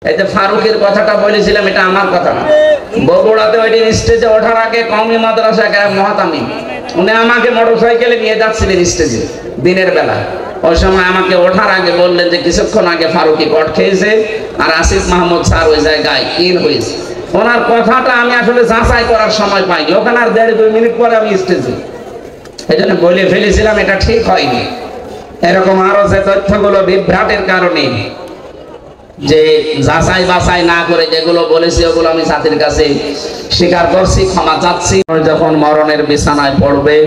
এই যে ফারুকের কথাটা বলেছিলাম, এটা আমার কথা না। বগুড়াতে ওই দিন স্টেজে ওঠার আগে কওমি মাদ্রাসা গায়ক মহাতামিম উনি আমাকে মোটরসাইকেলে নিয়ে যাচ্ছিলেন স্টেজে দিনের বেলা। ওই সময় আমাকে ওঠার আগে বললেন যে কিছুক্ষণ আগে ফারুকি কট খেয়েছে আর আসিফ মাহমুদ স্যার ওই জায়গায় ইন হয়েছে। ওনার কথাটা আমি আসলে যাচাই করার সময় পাইনি, ওখানে আর 1.5-2 মিনিট পরে আমি স্টেজে এই জন্য বলে ফেলেছিলাম এটা ঠিক হয়নি। এরকম আরো যে তথ্যগুলো বিভ্রাটের কারণে যে যাচাই বাছাই না করে যেগুলো বলেছি ওগুলো আমি জাতির কাছে স্বীকার করছি, ক্ষমা চাচ্ছি। যখন মরণের বিছানায় পড়বে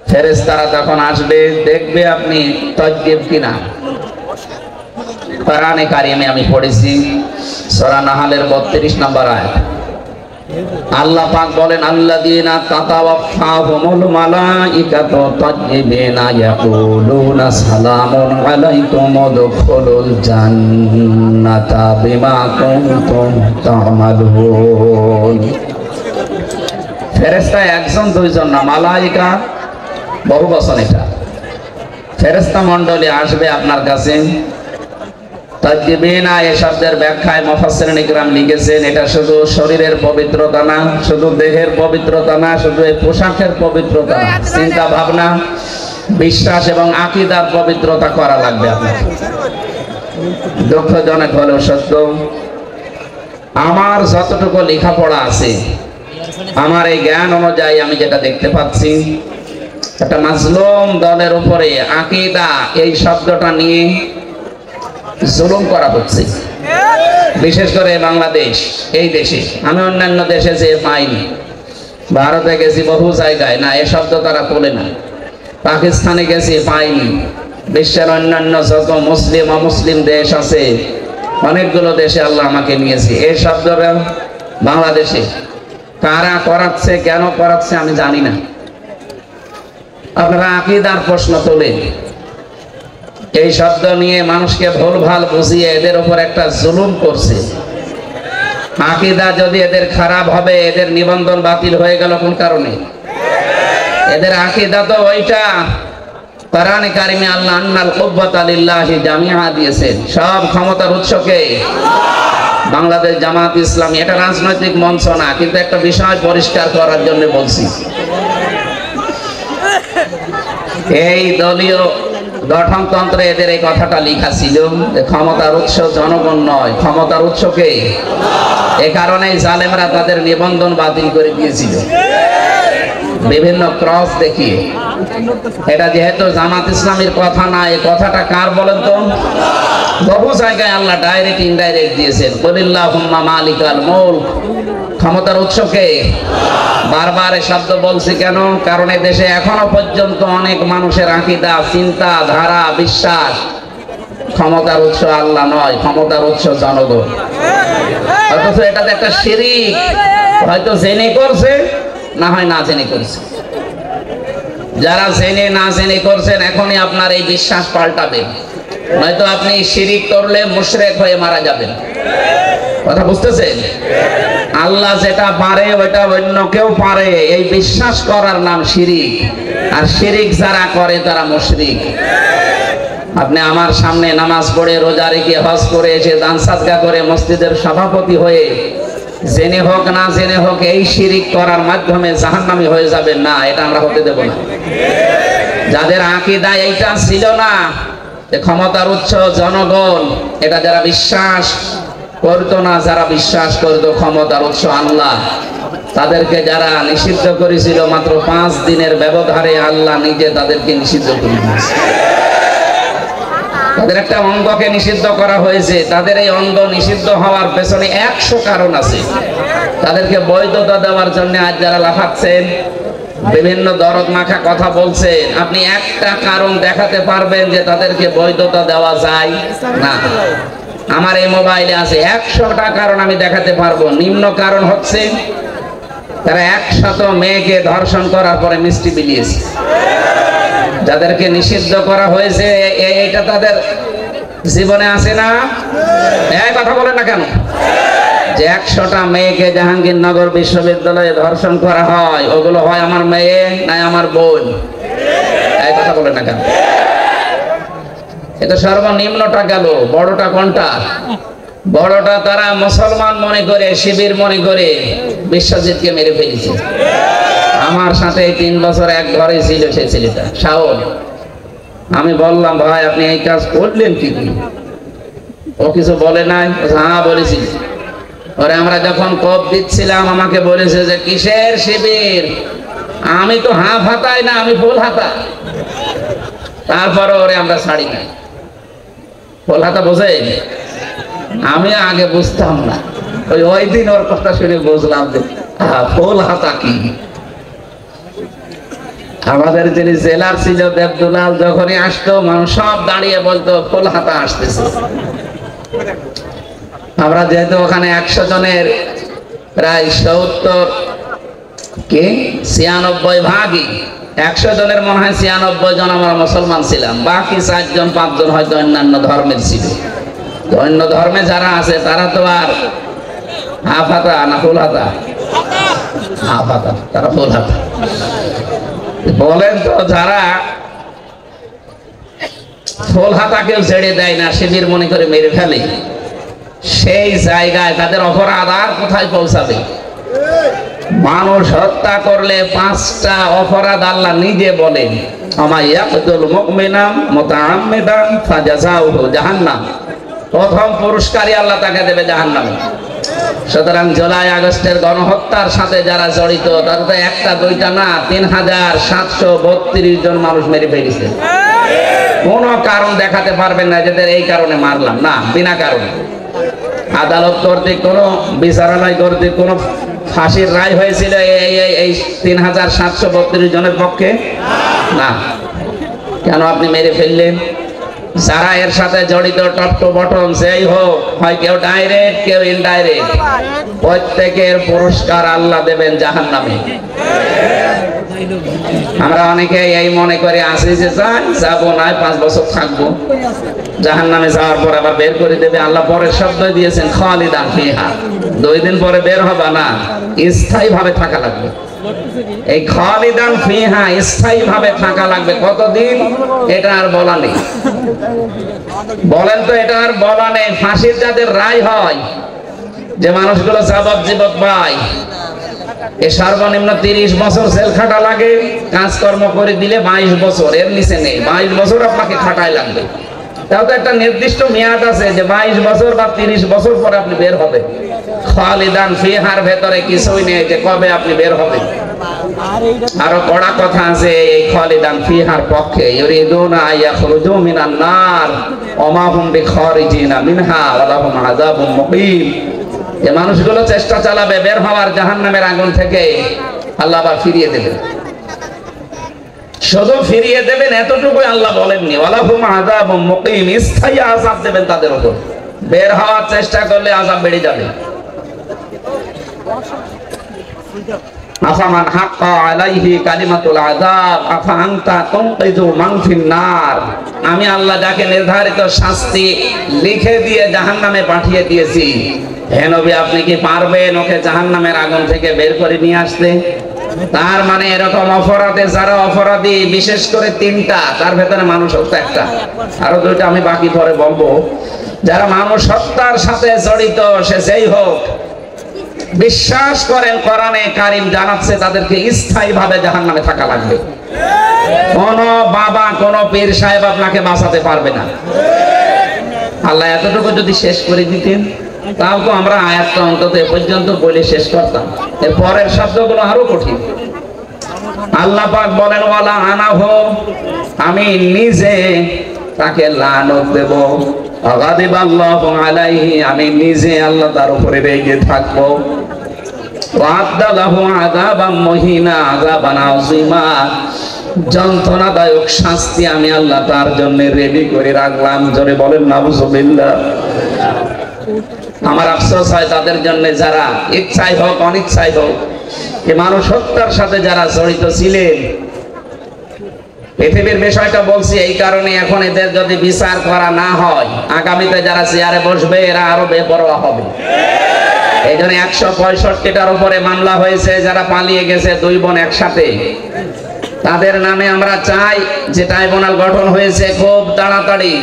ফেরেশতারা তখন আসবে, দেখবে আপনি তাজ্জিব কিনা। কোরআনে কারিমে আমি পড়েছি সূরা নাহলের 32 নম্বর আয়াত। আল্লাহ পাক বলেন আল্লাযীনা তাতাওয়াফাহুমুল মালাইকাতু তাজ্জিবিনা ইয়াকুলুনা সালামুন আলাইকুম উদখুলুল জান্নাতা বিমা কুনতুম তা'মালুন। ফেরেশতা একজন দুইজন না, মালাইকা বহু বচন। এটা ফেরেশতা মণ্ডলী আসবে আপনার কাছে। তাজ্জিবিনা এই শব্দের ব্যাখ্যায় মুফাসসিরিন ইকরাম লিখেছেন এটা শুধু শরীরের পবিত্রতা না, শুধু দেহের পবিত্রতা না, শুধু এই পোশাকের পবিত্রতা না, চিন্তা ভাবনা বিশ্বাস এবং আকীদার পবিত্রতা করা লাগবে আপনার। দুঃখজনক হলেও সত্য, আমার যতটুকু লেখাপড়া আছে আমার এই জ্ঞান অনুযায়ী আমি যেটা দেখতে পাচ্ছি একটা মাজলুম দলের উপরে আকীদা এই শব্দটা নিয়ে জুলুম করা হচ্ছে, বিশেষ করে বাংলাদেশ এই দেশে। আমি অন্যান্য দেশে যে পাইনি, ভারতে গেছি বহু জায়গায় না এ শব্দ তারা তোলে না, পাকিস্তানে গেছি পাইনি, বিশ্বের অন্যান্য যত মুসলিম অমুসলিম দেশ আছে অনেকগুলো দেশে আল্লাহ আমাকে নিয়েছে। এই শব্দটা বাংলাদেশে কারা করাচ্ছে কেন করাচ্ছে আমি জানি না। আপনারা আকীদার প্রশ্ন তোলেন, এই শব্দ নিয়ে মানুষকে ভুলভাল বুঝিয়ে এদের উপর একটা জুলুম করছে। আকীদা যদি এদের খারাপ হবে এদের নিবন্ধন বাতিল হয়ে গেল কোন কারণে? এদের আকীদা তো ওইটা কোরআনে কারিমে আল্লাহ আন্নাল কুওয়াতা লিল্লাহি জামিআ দিয়েছেন, সব ক্ষমতার উৎসকে বাংলাদেশ জামাত ইসলামী। এটা রাজনৈতিক মঞ্চ না, কিন্তু একটা বিষয় পরিষ্কার করার জন্য বলছি। এই দলীয় গঠনতন্ত্রে এদের এই কথাটা লেখা ছিল যে ক্ষমতার উৎস জনগণ নয়, ক্ষমতার উৎসকে। এ কারণে জালেমরা তাদের নিবন্ধন বাতিল করে দিয়েছিল বিভিন্ন ক্রস দেখিয়ে। এটা যেহেতু জামাত ইসলামীর কথা না, এই কথাটা কার বলেন তো? বহু জায়গায় আল্লাহ ডাইরেক্ট ইনডাইরেক্ট দিয়েছেন, কুলিল্লাহুম্মা মালিকাল মুলক, ক্ষমতার উৎসকে। বারবার এই শব্দ বলছি কেন? কারণ এই দেশে এখনো পর্যন্ত অনেক মানুষের আকীদা চিন্তা ধারা বিশ্বাস ক্ষমতার উৎস আল্লাহ নয়, ক্ষমতার উৎস জনগণ। অথচ এটাতে একটা শিরক, হয়তো জেনে করছে না হয় না জেনে করছে। যারা জেনে না জেনে করছেন এখনই আপনার এই বিশ্বাস পাল্টাবেন, নয়তো আপনি শিরক করলে মুশরিক হয়ে মারা যাবেন। কথা বুঝতেছেন? আল্লাহ যেটা পারে ওটা অন্য কেউ পারে, এই বিশ্বাস করার নাম শিরক। আর শিরক যারা করে তারা মুশরিক। আপনি আমার সামনে নামাজ পড়ে রোজা রেখে হজ করে এসে দান সাদকা করে মসজিদের সভাপতি হয়ে জেনে হোক না জেনে হোক এই শিরক করার মাধ্যমে জাহান্নামী হয়ে যাবেন না, এটা আমরা হতে দেব না। যাদের আকীদা এইটা ছিল না যে ক্ষমতার উৎস জনগণ, এটা যারা বিশ্বাস করতো না, যারা বিশ্বাস করতো ক্ষমতার উৎস আল্লাহ, তাদেরকে যারা নিষিদ্ধ করেছিল মাত্র 5 দিনের ব্যবধানে আল্লাহ নিজে তাদেরকে নিষিদ্ধ করে দিয়েছে। তাদের একটা অঙ্গকে নিষিদ্ধ করা হয়েছে, তাদের এই অঙ্গ নিষিদ্ধ হওয়ার পেছনে 100 কারণ আছে। তাদেরকে বৈধতা দেওয়ার জন্য আজ যারা লাফাচ্ছেন, বিভিন্ন দরদ মাখা কথা বলছেন, আপনি একটা কারণ দেখাতে পারবেন যে তাদেরকে বৈধতা দেওয়া যায় না? আমার এই মোবাইলে আছে 100টা কারণ আমি দেখাতে পারবো। নিম্ন কারণ হচ্ছে তারা 100 মেয়েকে ধর্ষণ করার পরে মিষ্টি বিলিয়েছে। যাদেরকে নিষিদ্ধ করা হয়েছে এইটা তাদের জীবনে আছে না? এই কথা বলেন না কেন? যে 100টা মেয়েকে জাহাঙ্গীরনগর বিশ্ববিদ্যালয়ে ধর্ষণ করা হয়, ওগুলো হয় আমার মেয়ে না আমার বোন? এই কথা বলেন না কেন? এটা সর্বনিম্নটা গেল, বড়টা কোনটা? বড়টা তারা মুসলমান মনে করে, শিবির মনে করে বিশ্বজিৎকে মেরে ফেলেছে। আমার সাথে 3 বছর এক ঘরে ছিল সে ছেলেটা, শাওন। আমি বললাম, ভাই আপনি এই কাজ করলেন কি? ও কিছু বলে নাই? হ্যাঁ বলেছি। ওরে আমরা যখন কোপ দিচ্ছিলাম আমাকে বলেছে যে কিসের শিবির? আমি তো হাফ হাতাই না, আমি ফুল হাতা। তারপরে ওরে আমরা ছাড়ি নাই। ফুল হাতা বোঝে? আমি আগে বুঝতাম না, ওই দিন ওর কথা শুনে বুঝলাম যে ফুল হাতা কি। আমাদের যিনি জেলার ছিল দেবদুলাল, যখনই আসতো মানুষ সব দাঁড়িয়ে বলতো ফুল হাতা আসতেছে। আমরা যেহেতু ওখানে 100 জনের প্রায় 96 ভাগই, 100 জনের মনে হয় 96 জন আমরা মুসলমান ছিলাম, বাকি 4 জন 5 জন হয়তো অন্যান্য ধর্মের ছিল। অন্য ধর্মে যারা আছে তারা তো আর হাফ হাতা না ফুল হাতা? হাফ হাতা, তারা ফুল হাতা। বলেন তো, যারা ফুল হাতাকেও ছেড়ে দেয় না, শিবির মনে করে মেরে ফেলে, সেই জায়গায় তাদের অপরাধ আর কোথায় পৌঁছাবে? মানুষ হত্যা করলে 5টা অপরাধ আল্লাহ নিজে বলেন, আমায়াকুল মুমিনাম মুতাআম্মিদান ফাজাযাউহু জাহান্নাম। প্রথম পুরস্কারই আল্লাহ তাকে দেবে জাহান্নামে। সুতরাং জুলাই আগস্টের গণহত্যার সাথে যারা জড়িত তারা তো 1টা 2টা না, 3732 জন মানুষ মেরে ফেলেছে। কোনো কারণ দেখাতে পারবেন না যেদের এই কারণে মারলাম, না, বিনা কারণে। আদালত কর্তৃক কোনো বিচারণায় কর্তৃক কোনো ফাঁসির রায় হয়েছিল এই 3732 জনের পক্ষে? না। কেন আপনি মেরে ফেললেন? যারা এর সাথে জড়িত টপ টু বটম যেই হোক, হয় কেউ ডাইরেক্ট কেউ ইনডাইরেক্ট, প্রত্যেকের পুরস্কার আল্লাহ দেবেন জাহান্নামে। আমরা অনেকে এই মনে করে আসি যে যাবো না, 5 বছর থাকবো, জাহান্নামে যাওয়ার পর আবার বের করে দেবে। আল্লাহ পরের শব্দ দিয়েছেন খালিদান ফিহা, 2 দিন পরে বের হবে না, স্থায়ী ভাবে থাকা লাগবে। এই খালিদান ফিহা স্থায়ী ভাবে থাকা লাগবে। কতদিন এটা আর বলা নেই। বলেন তো, এটা আর বলা নেই। ফাঁসির যাদের রায় হয়, যে মানুষগুলো যাবজ্জীবন পায়, এ সর্বনিম্ন 30 বছর জেল খাটা লাগে। কাজকর্ম করে দিলে 22 বছর, এর নিচে নেই। 22 বছর আপনাকে খাটাই লাগবে। তাও তো একটা নির্দিষ্ট মেয়াদ আছে যে 22 বছর বা 30 বছর পরে আপনি বের হবেন। খালিদান ফিহার ভেতরে কিছুই নেই যে কবে আপনি বের হবেন। আরো কড়া কথা আছে এই খালিদান ফিহার পক্ষে, ইউরিদুনা আইয়াখরুজু মিনান নার ওয়া মা হুম বিখারিজিনা মিনহা ওয়া লাহুম আযাবুম মুকিম। এই মানুষগুলো চেষ্টা চালাবে বের হওয়ার জাহান্নামের আগুন থেকে। আল্লাহ আবার ফিরিয়ে দেবেন। শুধু ফিরিয়ে দেবেন এতটুকু আল্লাহ বলেননি, ওয়া লাহুম আযাবুম মুকিম, স্থায়ী আযাব দেবেন তাদের উপর। বের হওয়ার চেষ্টা করলে আযাব বেড়ে যাবে। আফামান হাক্কা আলাইহি কালিমাতুল আযাব আফা আনতা তুনকিযু মান ফিন নার। আমি আল্লাহ যাকে নির্ধারিত শাস্তি লিখে দিয়ে জাহান্নামে পাঠিয়ে দিয়েছি, হে নবী আপনি কি পারবেন ওকে জাহান্নামের আগুন থেকে বের করে নিয়ে আসতে? তার মানে এরকম অপরাধে যারা অপরাধী, বিশেষ করে 3টা, তার ভেতরে মানুষ হত্যা একটা, আরো 2টা আমি বাকি পরে বলবো। যারা মানুষ হত্যার সাথে জড়িত, সে যেই হোক, বিশ্বাস করেন কোরআনে কারীম জানাচ্ছে তাদেরকে স্থায়ী ভাবে জাহান্নামে থাকা লাগবে। কোন বাবা, কোন পীর সাহেব আপনাকে বাঁচাতে পারবে না। আল্লাহ এতটুকু যদি শেষ করে দিতেন, তাও তো আমরা আয়াতটা অন্তত এ পর্যন্ত বলে শেষ করতাম। এর পরের শব্দগুলো আরো কঠিন। আল্লাহ পাক বলেন, ওয়ালা আনাহু, আমি নিজে তাকে লানত দেব। আগাদিবাল্লাহু আলাইহি, আমি নিজে আল্লাহ তার উপরে রেগে থাকবো। ওয়া'আদ্দা লাহু আযাবাম মুহিনা, আযাবান আযীমা, যন্ত্রণাদায়ক শাস্তি আমি আল্লাহ তার জন্য রেডি করে রাখলাম। জোরে বলেন নাউযুবিল্লাহ। আমার আফসোস হয় তাদের জন্য যারা ইচ্ছাই হোক অনিচ্ছাই হোক এ মানুষ হত্যার সাথে যারা জড়িত ছিলেন। পৃথিবীর বিষয়টা বলছি এই কারণে, এখন এদের যদি বিচার করা না হয়, আগামীতে যারা চেয়ারে বসবে এরা আরো বেপরোয়া হবে। এই জন্য 165টার উপরে মামলা হয়েছে, যারা পালিয়ে গেছে 2 বোন একসাথে, তাদের নামে আমরা চাই যে ট্রাইব্যুনাল গঠন হয়েছে খুব তাড়াতাড়ি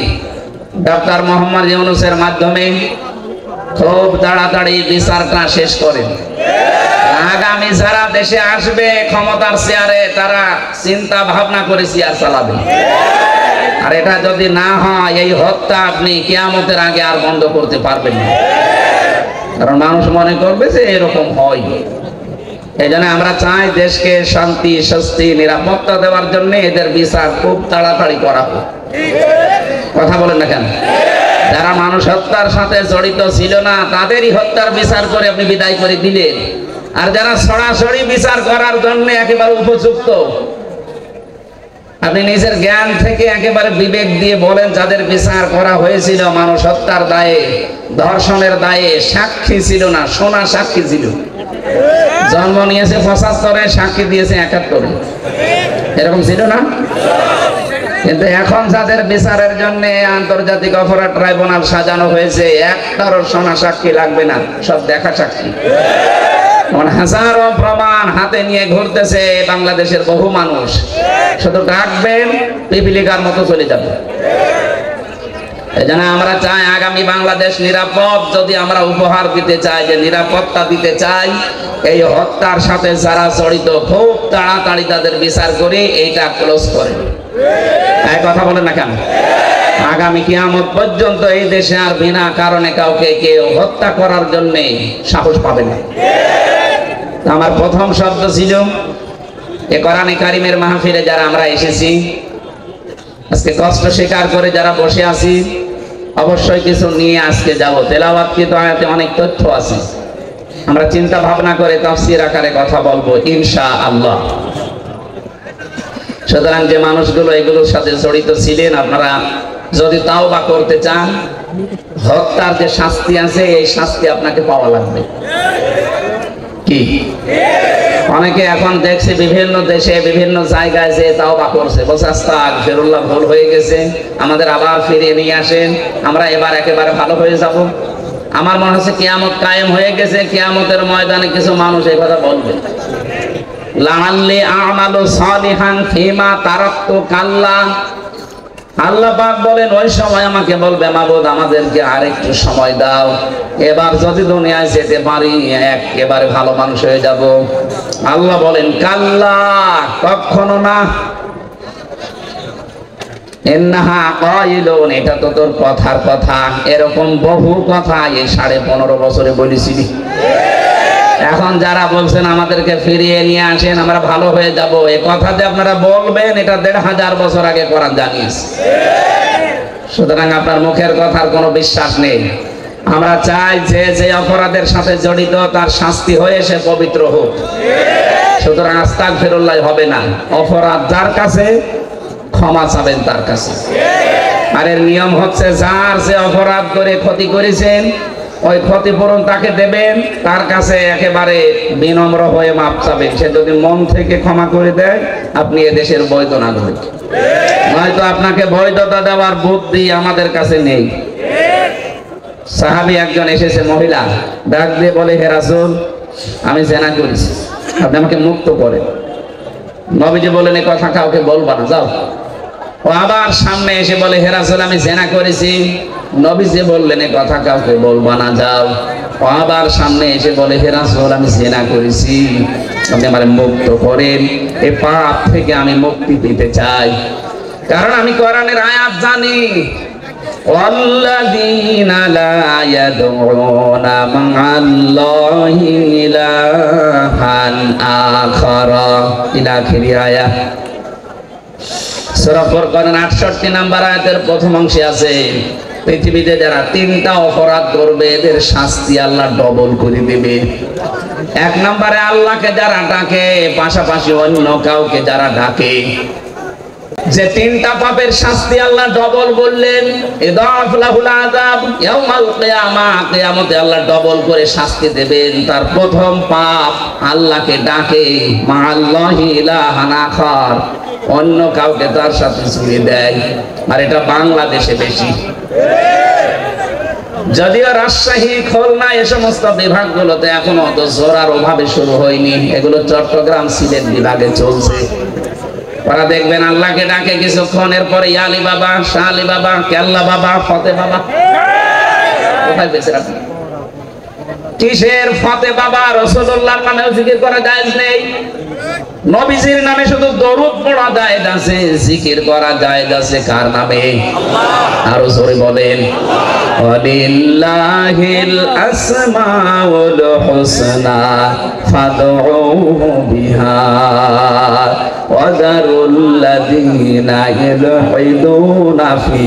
ডক্টর মোহাম্মদ ইউনূসের মাধ্যমে খুব তাড়াতাড়ি বিচারটা শেষ করেন। আগামী যারা দেশে আসবে ক্ষমতার চেয়ারে, তারা চিন্তা ভাবনা করে চেয়ার চালাবে। আর এটা যদি না হয়, এই হত্যা আপনি কিয়ামতের আগে আর বন্ধ করতে পারবেন না। কারণ মানুষ মনে করবে যে এরকম হয়। এই জন্য আমরা চাই দেশকে শান্তি, স্বস্তি, নিরাপত্তা দেওয়ার জন্য এদের বিচার খুব তাড়াতাড়ি করা হোক। কথা বলেন না কেন? যারা মানুষ হত্যার সাথে জড়িত ছিল না, তাদেরই হত্যার বিচার করে আপনি বিদায় করে দিলেন। আর যারা সরাসরি বিচার করার জন্য একেবারে উপযুক্ত, আপনি নিজের জ্ঞান থেকে একেবারে বিবেক দিয়ে বলেন, যাদের বিচার করা হয়েছিল মানুষ হত্যার দায়ে, ধর্ষণের দায়ে, সাক্ষী ছিল না, সোনা সাক্ষী ছিল। জন্ম নিয়েছে ৭৫-এ, সাক্ষী দিয়েছে ৭১-এ, এরকম ছিল না? কিন্তু এখন যাদের বিচারের জন্য আন্তর্জাতিক অপরাধ ট্রাইব্যুনাল সাজানো হয়েছে, একটারও সোনা সাক্ষী লাগবে না, সব দেখা সাক্ষী। হাজারো প্রমাণ হাতে নিয়ে ঘুরতেছে বাংলাদেশের বহু মানুষ। শুধু ডাকবেন, পিপিলিকার মতো চলে যাবে। এজন্য আমরা চাই আগামী বাংলাদেশ নিরাপদ। যদি আমরা উপহার দিতে চাই, যে নিরাপত্তা দিতে চাই, এই হত্যার সাথে যারা জড়িত খুব তাড়াতাড়ি তাদের বিচার করে এইটা ক্লোজ করে। এই কথা বলেন না কেন? আগামী কিয়ামত পর্যন্ত এই দেশে আর বিনা কারণে কাউকে কেউ হত্যা করার জন্য সাহস পাবে না। আমার প্রথম শব্দ ছিল, এ কোরআনে কারিমের মাহফিলে যারা আমরা এসেছি, আজকে কষ্ট স্বীকার করে যারা বসে আছি, অবশ্যই কিছু নিয়ে আজকে যাব। তেলাওয়াতকৃত আয়াতে অনেক তথ্য আছে, আমরা চিন্তা ভাবনা করে তাফসীর আকারে কথা বলবো ইনশাআল্লাহ। সুতরাং যে মানুষগুলো এগুলোর সাথে জড়িত ছিলেন, আপনারা যদি তাওবা করতে চান, হত্যার যে শাস্তি আছে, এই শাস্তি আপনাকে পাওয়া লাগবে। কি অনেকে এখন দেখছে বিভিন্ন দেশে বিভিন্ন জায়গায় যে তাওবা করছে, বলছে আস্তাগফিরুল্লাহ, ভুল হয়ে গেছে, আমাদের আবার ফিরিয়ে নিয়ে আসেন, আমরা এবার একেবারে ভালো হয়ে যাব। আমার মনে হচ্ছে কিয়ামত কায়েম হয়ে গেছে, কিয়ামতের ময়দানে কিছু মানুষ এই কথা বলবে, লাআল্লি আমালু সালিহান ফিমা তারাকতু কাল্লা। আল্লাহ পাক বলেন, ওই সময় আমাকে বলবে, মাবুদ আমাদেরকে আরেকটু সময় দাও, এবার যদি দুনিয়ায় যেতে পারি একেবারে ভালো মানুষ হয়ে যাব। আল্লাহ বলেন, কাল্লা, কখনো না। ইন্নাহা কাইলুন, এটা তো তোর কথার কথা। এরকম বহু কথা এই 15.5 বছরে বলেছিলি। এখন যারা বলছেন আমাদেরকে ফিরিয়ে নিয়ে আসেন, আমরা ভালো হয়ে যাব, এই কথা যে আপনারা বলবেন, এটা 1500 বছর আগে কোরআন জানিয়েছে। সুতরাং আপনার মুখের কথার কোনো বিশ্বাস নেই। আমরা চাই যে যে অপরাধের সাথে জড়িত তার শাস্তি হয়ে সে পবিত্র হোক। সুতরাং আস্তাগফিরুল্লাহ হবে না, অপরাধ যার কাছে ক্ষমা চাবেন তার কাছে। আর এর নিয়ম হচ্ছে, যার যে অপরাধ করে ক্ষতি করেছেন, ওই ক্ষতিপূরণ তাকে দেবেন, তার কাছে একেবারে বিনম্র হয়ে মাপ চাবেন। সে যদি মন থেকে ক্ষমা করে দেয়, আপনি এদেশের বৈধ নাগরিক। নয়তো আপনাকে বৈধতা দেওয়ার বুদ্ধি আমাদের কাছে নেই। সাহাবী একজন এসেছে, মহিলা, ডাক দিয়ে বলে, হে রাসূল, আমি জিনা করেছি, আপনি আমাকে মুক্ত করেন। নবীজি বলেন, এই কথা কাউকে বলবা না, যাও। ও আবার সামনে এসে বলে, হে রাসূল, আমি জিনা করেছি। নবীজি বললেন, এই কথা কাউকে বলবা না, যাও। ও আবার সামনে এসে বলে, হে রাসূল, আমি জিনা করেছি, আপনি আমারে মুক্ত করেন, এই পাপ থেকে আমি মুক্তি পেতে চাই। কারণ আমি কোরআনের আয়াত জানি, ওয়াল্লাযীনা লা ইয়াদউনা মা'আল্লাহি ইলাহান আখারা, ইলা আখির আয়াত। সূরা ফুরকানের 68 নম্বর আয়াতের প্রথম অংশে আছে, পৃথিবীতে যারা 3টা অপরাধ করবে, এদের শাস্তি আল্লাহ ডবল করে দেবে। 1 নম্বরে আল্লাহকে যারা ডাকে, পাশাপাশি অন্য কাউকে যারা ডাকে, যে 3টা পাপের শাস্তি আল্লাহ ডবল বললেন, ইদাফ লাহুল আযাব ইয়াউমাল কিয়ামাহ, কিয়ামতে আল্লাহ ডবল করে শাস্তি দেবেন। তার প্রথম পাপ, আল্লাহকে ডাকে, মা'আল্লাহি ইলাহান আখার, অন্য কাউকে তার সাথে জুড়ে দেয়। আর এটা বাংলাদেশে বেশি। যদিও রাজশাহী, খুলনা এ সমস্ত বিভাগগুলোতে এখনো অত জোরার ওভাবে শুরু হয়নি, এগুলো চট্টগ্রাম, সিলেট বিভাগে চলছে। ওরা দেখবেন আল্লাহকে ডাকে, কিছুক্ষণের পরে ইয়ালি বাবা, শাহ আলী বাবা, কেল্লা বাবা, ফতে বাবা। কোথায় পেয়েছেন আপনি? কিসের ফতে বাবা? রাসূলুল্লাহর নামেও জিকির করা জায়েজ নেই। নবীজির নামে শুধু দরুদ পড়া জায়েজ আছে, জিকির করা জায়েজ আছে কার নামে? আল্লাহ। আরো জোরে বলেন, ওয়ালিল্লাহিল আসমাউল হুসনা ফাদউহু বিহা ওয়া যারুল্লাযীনা ইলহিদুনা ফি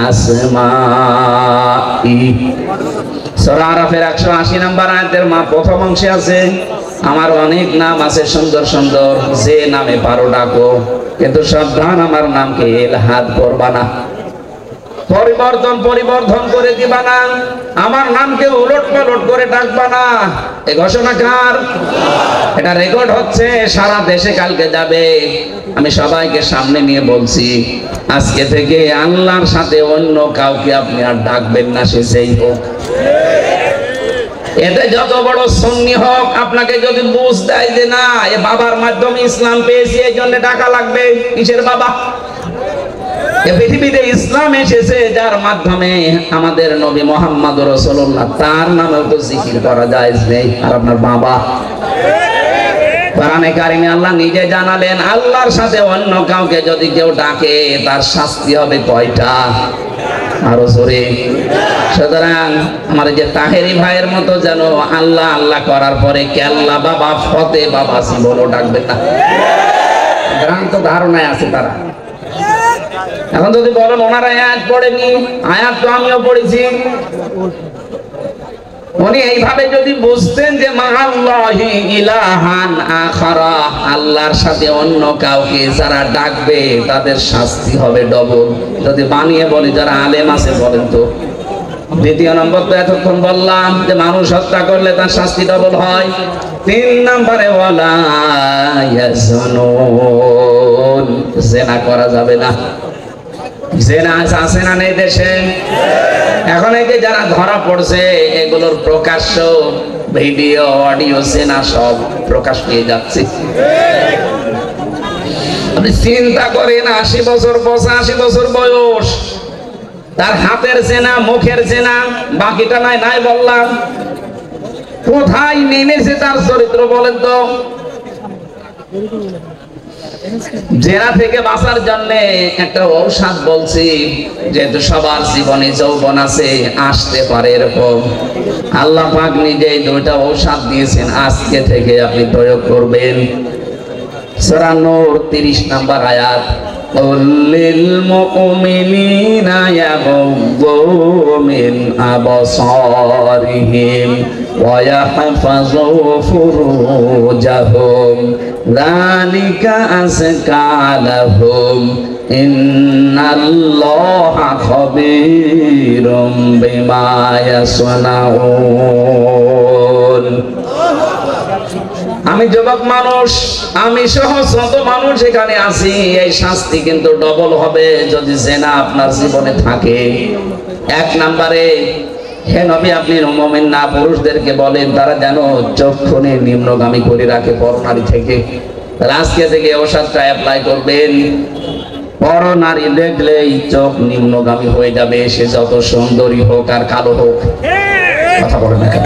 আসমাই। সূরা আরাফের 180 নম্বর আয়াতের প্রথম অংশে আছে, আমার অনেক নাম আছে সুন্দর সুন্দর, যে নামে পারো ডাকো, কিন্তু সাবধান আমার নামকে ইলহাদ করবা না, পরিবর্তন করে দিবা না, আমার নামকে উলট পালট করে ডাকবা না। এই ঘোষণা কার? এটা রেকর্ড হচ্ছে, সারা দেশে কালকে যাবে। আমি সবাইকে সামনে নিয়ে বলছি, আজকে থেকে আল্লাহর সাথে অন্য কাউকে আপনি আর ডাকবেন না, সে যেই হোক। এতে যত বড় সুন্নি হোক, আপনাকে যদি বুঝ দেয় যে না এ বাবার মাধ্যমে ইসলাম পেয়েছি, এই জন্য ডাকা লাগবে, কিসের বাবা? পৃথিবীতে ইসলাম এসেছে যার মাধ্যমে, আমাদের নবী মুহাম্মদ রাসূলুল্লাহ, তার নামেও তো জিকির করা জায়েজ নেই। আর আপনার বাবা, কোরআনে কারিমে আল্লাহ নিজে জানালেন, আল্লাহর সাথে অন্য কাউকে যদি কেউ ডাকে তার শাস্তি হবে কয়টা? আরো জোরে। সুতরাং আমার যে তাহেরি ভাইয়ের মতো যেন আল্লাহ আল্লাহ করার পরে কেল্লা বাবা, ফতে বাবা বলো ডাকবে না, ভ্রান্ত ধারণায় আছে তারা। এখন যদি বলেন ওনারা আয়াত পড়েনি, আয়াত তো আমিও পড়েছি, উনি এইভাবে যদি বুঝতেন যে মাআল্লাহি ইলাহান আখারা, আল্লাহর সাথে অন্য কাউকে যারা ডাকবে তাদের শাস্তি হবে ডবল। যদি বানিয়ে বলি, যারা আলেম আছে বলেন তো। দ্বিতীয় নম্বর তো এতক্ষণ বললাম যে মানুষ হত্যা করলে তার শাস্তি ডবল হয়। 3 নম্বরে ওয়ালা ইয়াজনুন, জিনা করা যাবে না। জিনা আছে না নেই দেশে? এখন এই যে যারা ধরা পড়ছে, এগুলোর প্রকাশ্য ভিডিও, অডিও, জিনা সব প্রকাশ পেয়ে যাচ্ছে। আপনি চিন্তা করেন, 80 বছর 85 বছর বয়স, তার হাতের জেনা, মুখের জেনা, বাকিটা নাই বললাম। কোথায় নেমেছে তার চরিত্র বলেন তো? জেনা থেকে বাঁচার জন্য একটা ঔষধ বলছি, যেহেতু সবার জীবনে যৌবন আছে, আসতে পারে এরকম, আল্লাহ পাক নিজেই 2টা ঔষধ দিয়েছেন, আজকে থেকে আপনি প্রয়োগ করবেন। সূরা নূর 30 নম্বর আয়াত, লিল মুমিনিনা ইয়াগুদ্দু মিন আবসারিহিম ওয়া ইয়াহফাযু ফুরুজাহুম যালিকা আযকা লাহুম ইন্নাল্লাহা খাবীরুম বিমা ইয়াসনাউন। আমি যুবক মানুষ, আমি সহ যত মানুষ এখানে আছি, এই শাস্তি কিন্তু ডবল হবে যদি জেনা আপনার জীবনে থাকে। 1 নম্বরে, হে নবী আপনি মুমিন না পুরুষদেরকে বলেন তারা যেন চক্ষুনে নিম্নগামী করে রাখে পরনারী থেকে। তাহলে আজকে থেকে ওষুধটা অ্যাপ্লাই করবেন, পরনারী দেখলেই চোখ নিম্নগামী হয়ে যাবে, সে যত সুন্দরী হোক আর কালো হোক। কথা বলেন না কেন?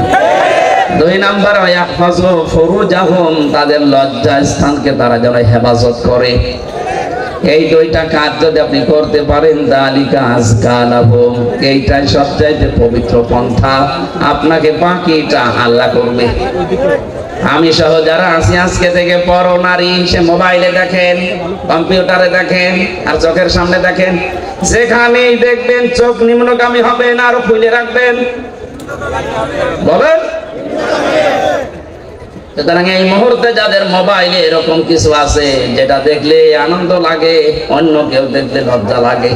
2 নম্বর, ইয়াহফাযু ফুরুজাহুম, তাদের লজ্জা স্থানকে তারা যেন হেফাজত করে। এই 2টা কাজ যদি আপনি করতে পারেন, যালিকা আযকা লাহুম, এইটাই সবচাইতে পবিত্র পন্থা। আপনাকে বাকিটা আল্লাহ করবে। আমি সহ যারা আছি আজকে থেকে পরনারী, সে মোবাইলে দেখেন, কম্পিউটারে দেখেন, আর চোখের সামনে দেখেন, যেখানেই দেখবেন চোখ নিম্নগামী হবে না, আরো খুলে রাখবেন। বলেন। সুতরাং এই মুহূর্তে যাদের মোবাইলে এরকম কিছু আছে যেটা দেখলে আনন্দ লাগে, অন্য কেউ দেখলে লজ্জা লাগে,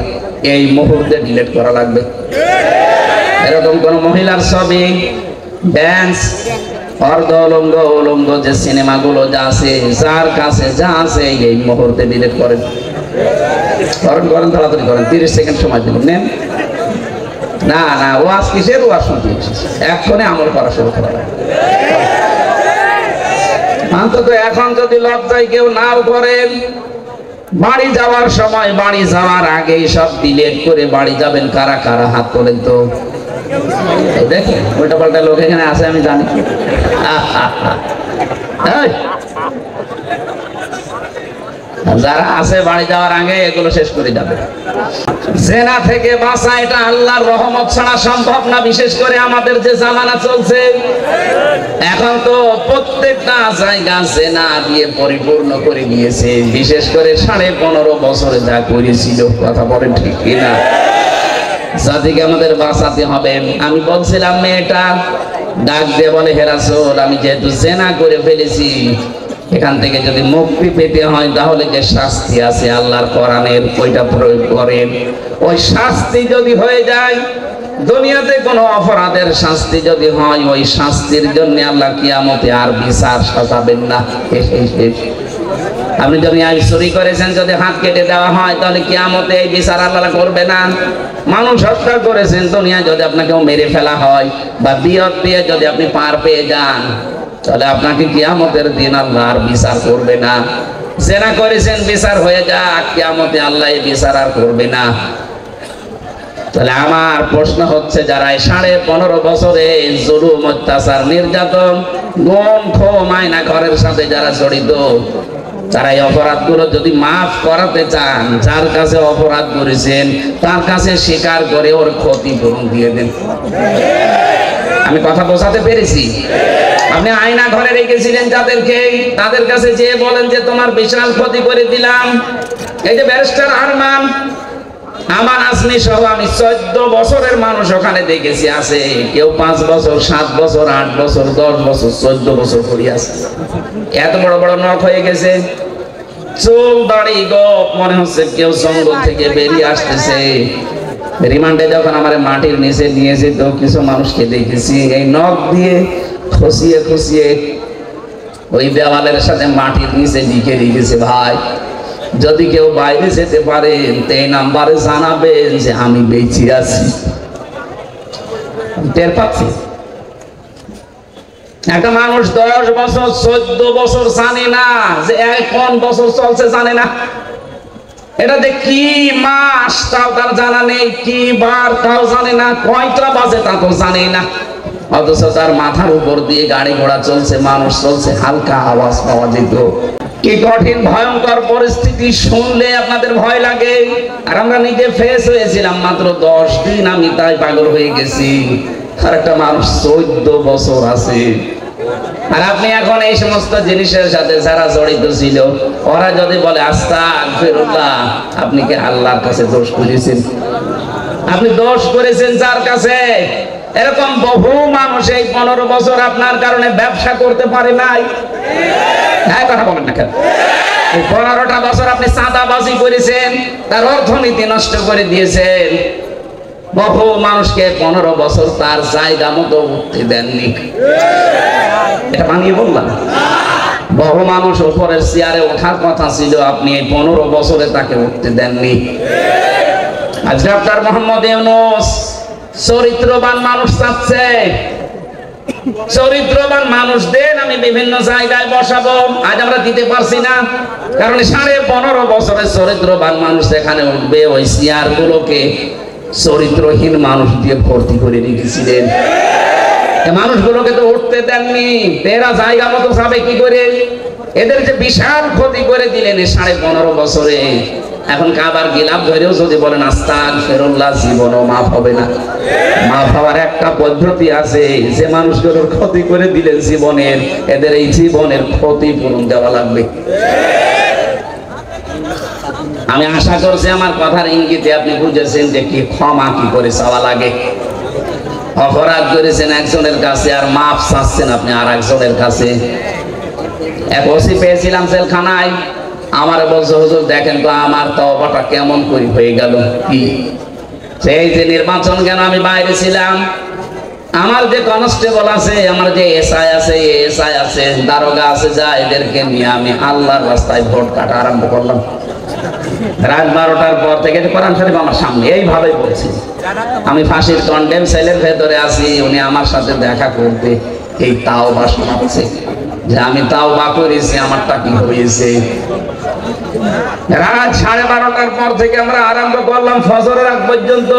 এই মুহূর্তে ডিলিট করা লাগবে। এরকম কোন মহিলার ছবি, ড্যান্স, অর্ধ উলঙ্গ, উলঙ্গ যে সিনেমাগুলো যা আছে, যার কাছে যা আছে, এই মুহূর্তে ডিলিট করেন। করেন তাড়াতাড়ি করেন, 30 সেকেন্ড সময় দিবেন। নেন। না ওয়াজ কিসের? ওয়াজ শুনতে এক্ষণে আমল করা শুরু করা লাগবে। অন্তত এখন যদি লজ্জায় কেউ নাও করেন, বাড়ি যাওয়ার সময়, বাড়ি যাওয়ার আগেই সব ডিলিট করে বাড়ি যাবেন। কারা কারা হাত তোলেন তো? দেখেন উল্টা পাল্টা লোক এখানে আছে আমি জানি। যারা আছে বাড়ি যাওয়ার আগে এগুলো শেষ করে যাবে। জেনা থেকে বাঁচা এটা আল্লাহর রহমত ছাড়া সম্ভব না, বিশেষ করে আমাদের যে জামানা চলছে এখন তো প্রত্যেকটা জায়গা জেনা দিয়ে পরিপূর্ণ করে দিয়েছে, বিশেষ করে 15.5 বছরে যা করেছিল। কথা বলেন ঠিক কিনা? জাতিকে আমাদের বাঁচাতে হবে। আমি বলছিলাম মেয়েটা ডাক দিয়ে বলে, হে রাসূল, আমি যেহেতু জেনা করে ফেলেছি, এখান থেকে যদি মুক্তি পেতে হয় তাহলে যে শাস্তি আছে আল্লাহর কোরআনের ওইটা প্রয়োগ করেন। ওই শাস্তি যদি হয়ে যায়, দুনিয়াতে কোনো অপরাধের শাস্তি যদি হয়, ওই শাস্তির জন্য আল্লাহ কিয়ামতে আর বিচার সাজাবেন না। আপনি যদি আজ চুরি করেছেন, যদি হাত কেটে দেওয়া হয় তাহলে কিয়ামতে এই বিচার আল্লাহ করবে না। মানুষ হত্যা করেছেন, দুনিয়ায় যদি আপনাকে মেরে ফেলা হয় বা বিয়ত দিয়ে যদি আপনি পার পেয়ে যান, তাহলে আপনাকে কিয়ামতের দিন আল্লাহ আর বিচার করবে না। জেনা করেছেন, বিচার হয়ে যাক, কিয়ামতে আল্লাহ এই বিচার আর করবে না। তাহলে আমার প্রশ্ন হচ্ছে, যারা 15.5 বছরে জুলুম, অত্যাচার, নির্যাতন, গুম, খুন, আয়না ঘরের সাথে যারা জড়িত, তারা এই অপরাধগুলো যদি মাফ করাতে চান, যার কাছে অপরাধ করেছেন তার কাছে স্বীকার করে ওর ক্ষতিপূরণ দিয়ে দেন। আমি কথা বোঝাতে পেরেছি? আপনি আয়না ঘরে রেখেছিলেন যাদেরকে, তাদের কাছে যেয়ে বলেন যে তোমার বিশাল ক্ষতি করে দিলাম। এই যে ব্যারিস্টার আরমান, আমার আজমি সহ আমি 14 বছরের মানুষ ওখানে দেখেছি আছে, কেউ 5 বছর, 7 বছর, 8 বছর, 10 বছর, 14 বছর করে আছে। এত বড় বড় নখ হয়ে গেছে, চুল দাড়ি গোপ, মনে হচ্ছে কেউ জঙ্গল থেকে বেরিয়ে আসতেছে। রিমান্ডে যখন আমার মাটির নিচে নিয়েছে তো কিছু মানুষকে দেখেছি এই নখ দিয়ে খুশিয়ে খুশিয়ে ওই দেওয়ালের সাথে মাটির নিচে লিখে রেখেছে, ভাই যদি কেউ বাইরে যেতে পারেন তো এই নাম্বারে জানাবেন যে আমি বেঁচে আছি। টের পাচ্ছি একটা মানুষ 10 বছর, 14 বছর জানে না যে কোন বছর চলছে, জানে না এটাতে কি মাস তাও তার জানা নেই, কি বার তাও জানে না, কয়টা বাজে তা তো জানে না, অথচ তার মাথার উপর দিয়ে গাড়ি ঘোড়া চলছে, মানুষ চলছে, হালকা আওয়াজ পাওয়া যেত। কি কঠিন ভয়ঙ্কর পরিস্থিতি, শুনলে আপনাদের ভয় লাগে। আর আমরা নিজে ফেস হয়েছিলাম মাত্র 10 দিন, আমি তাই পাগল হয়ে গেছি। আর একটা মানুষ 14 বছর আছে। আর আপনি এখন এই সমস্ত জিনিসের সাথে যারা জড়িত ছিল, ওরা যদি বলে আস্তাগফিরুল্লাহ, আপনি কি আল্লাহর কাছে দোষ করেছেন? আপনি দোষ করেছেন যার কাছে? এরকম বহু মানুষ এই 15 বছর আপনার কারণে ব্যবসা করতে পারে নাই। হ্যাঁ, কথা বলেন না কেন? 15টা বছর আপনি চাঁদাবাজি করেছেন, তার অর্থনীতি নষ্ট করে দিয়েছেন। বহু মানুষকে 15 বছর তার জায়গা মতো উঠতে দেননি। এটা বানিয়ে বললাম? বহু মানুষ উপরের চেয়ারে ওঠার কথা ছিল, আপনি এই 15 বছরে তাকে উঠতে দেননি। আজ ডক্টর মোহাম্মদ ইউনূস চরিত্রবান মানুষ চাচ্ছে, চরিত্রবান মানুষ দেন, আমি বিভিন্ন জায়গায় বসাবো। আজ আমরা দিতে পারছি না, কারণ 15.5 বছরের চরিত্রবান মানুষ এখানে উঠবে, ওই চেয়ার গুলোকে চরিত্রহীন মানুষ দিয়ে ভর্তি করে রেখেছিলেন। মানুষগুলোকে তো উঠতে দেননি, এরা জায়গা মতো যাবে কি করে? এদের যে বিশাল ক্ষতি করে দিলেন 15.5 বছরে। এখন কাবার গিলাফ ধরেও যদি বলেন আস্তাগফিরুল্লাহ, জীবনও মাফ হবে না। মাফ হওয়ার একটা পদ্ধতি আছে, যে মানুষগুলোর ক্ষতি করে দিলেন জীবনের, এদের এই জীবনের ক্ষতিপূরণ দেওয়া লাগবে। আমি আশা করছি আমার কথার ইঙ্গিতে আপনি বুঝেছেন যে কি ক্ষমা কি করে চাওয়া লাগে। অপরাধ করেছেন একজনের কাছে আর মাফ চাচ্ছেন আপনি আর একজনের কাছে। এক ওসি পেয়েছিলাম জেলখানায়, আমার বলছে হুজুর দেখেন তো আমার তওবাটা কেমন করে হয়ে গেল। কি সেই যে নির্বাচন কেন আমি বাইরে ছিলাম, আমার যে কনস্টেবল আছে, আমার যে এসআই আছে, এসআই আছে, দারোগা আছে, যা এদেরকে নিয়ে আমি আল্লাহর রাস্তায় ভোট কাটা আরম্ভ করলাম। রাত 12টার পর থেকে কোরআন শরীফ আমার সামনে এইভাবে বলছি। আমি ফাঁসির কন্ডেম সেলের ভেতরে আছি, উনি আমার সাথে দেখা করতে এই তাওবা শোনাচ্ছে যে আমি তাওবা করেছি, আমারটা কি হয়েছে। রাত 12:30টার পর থেকে আমরা আরম্ভ করলাম ফজরের আগ পর্যন্ত।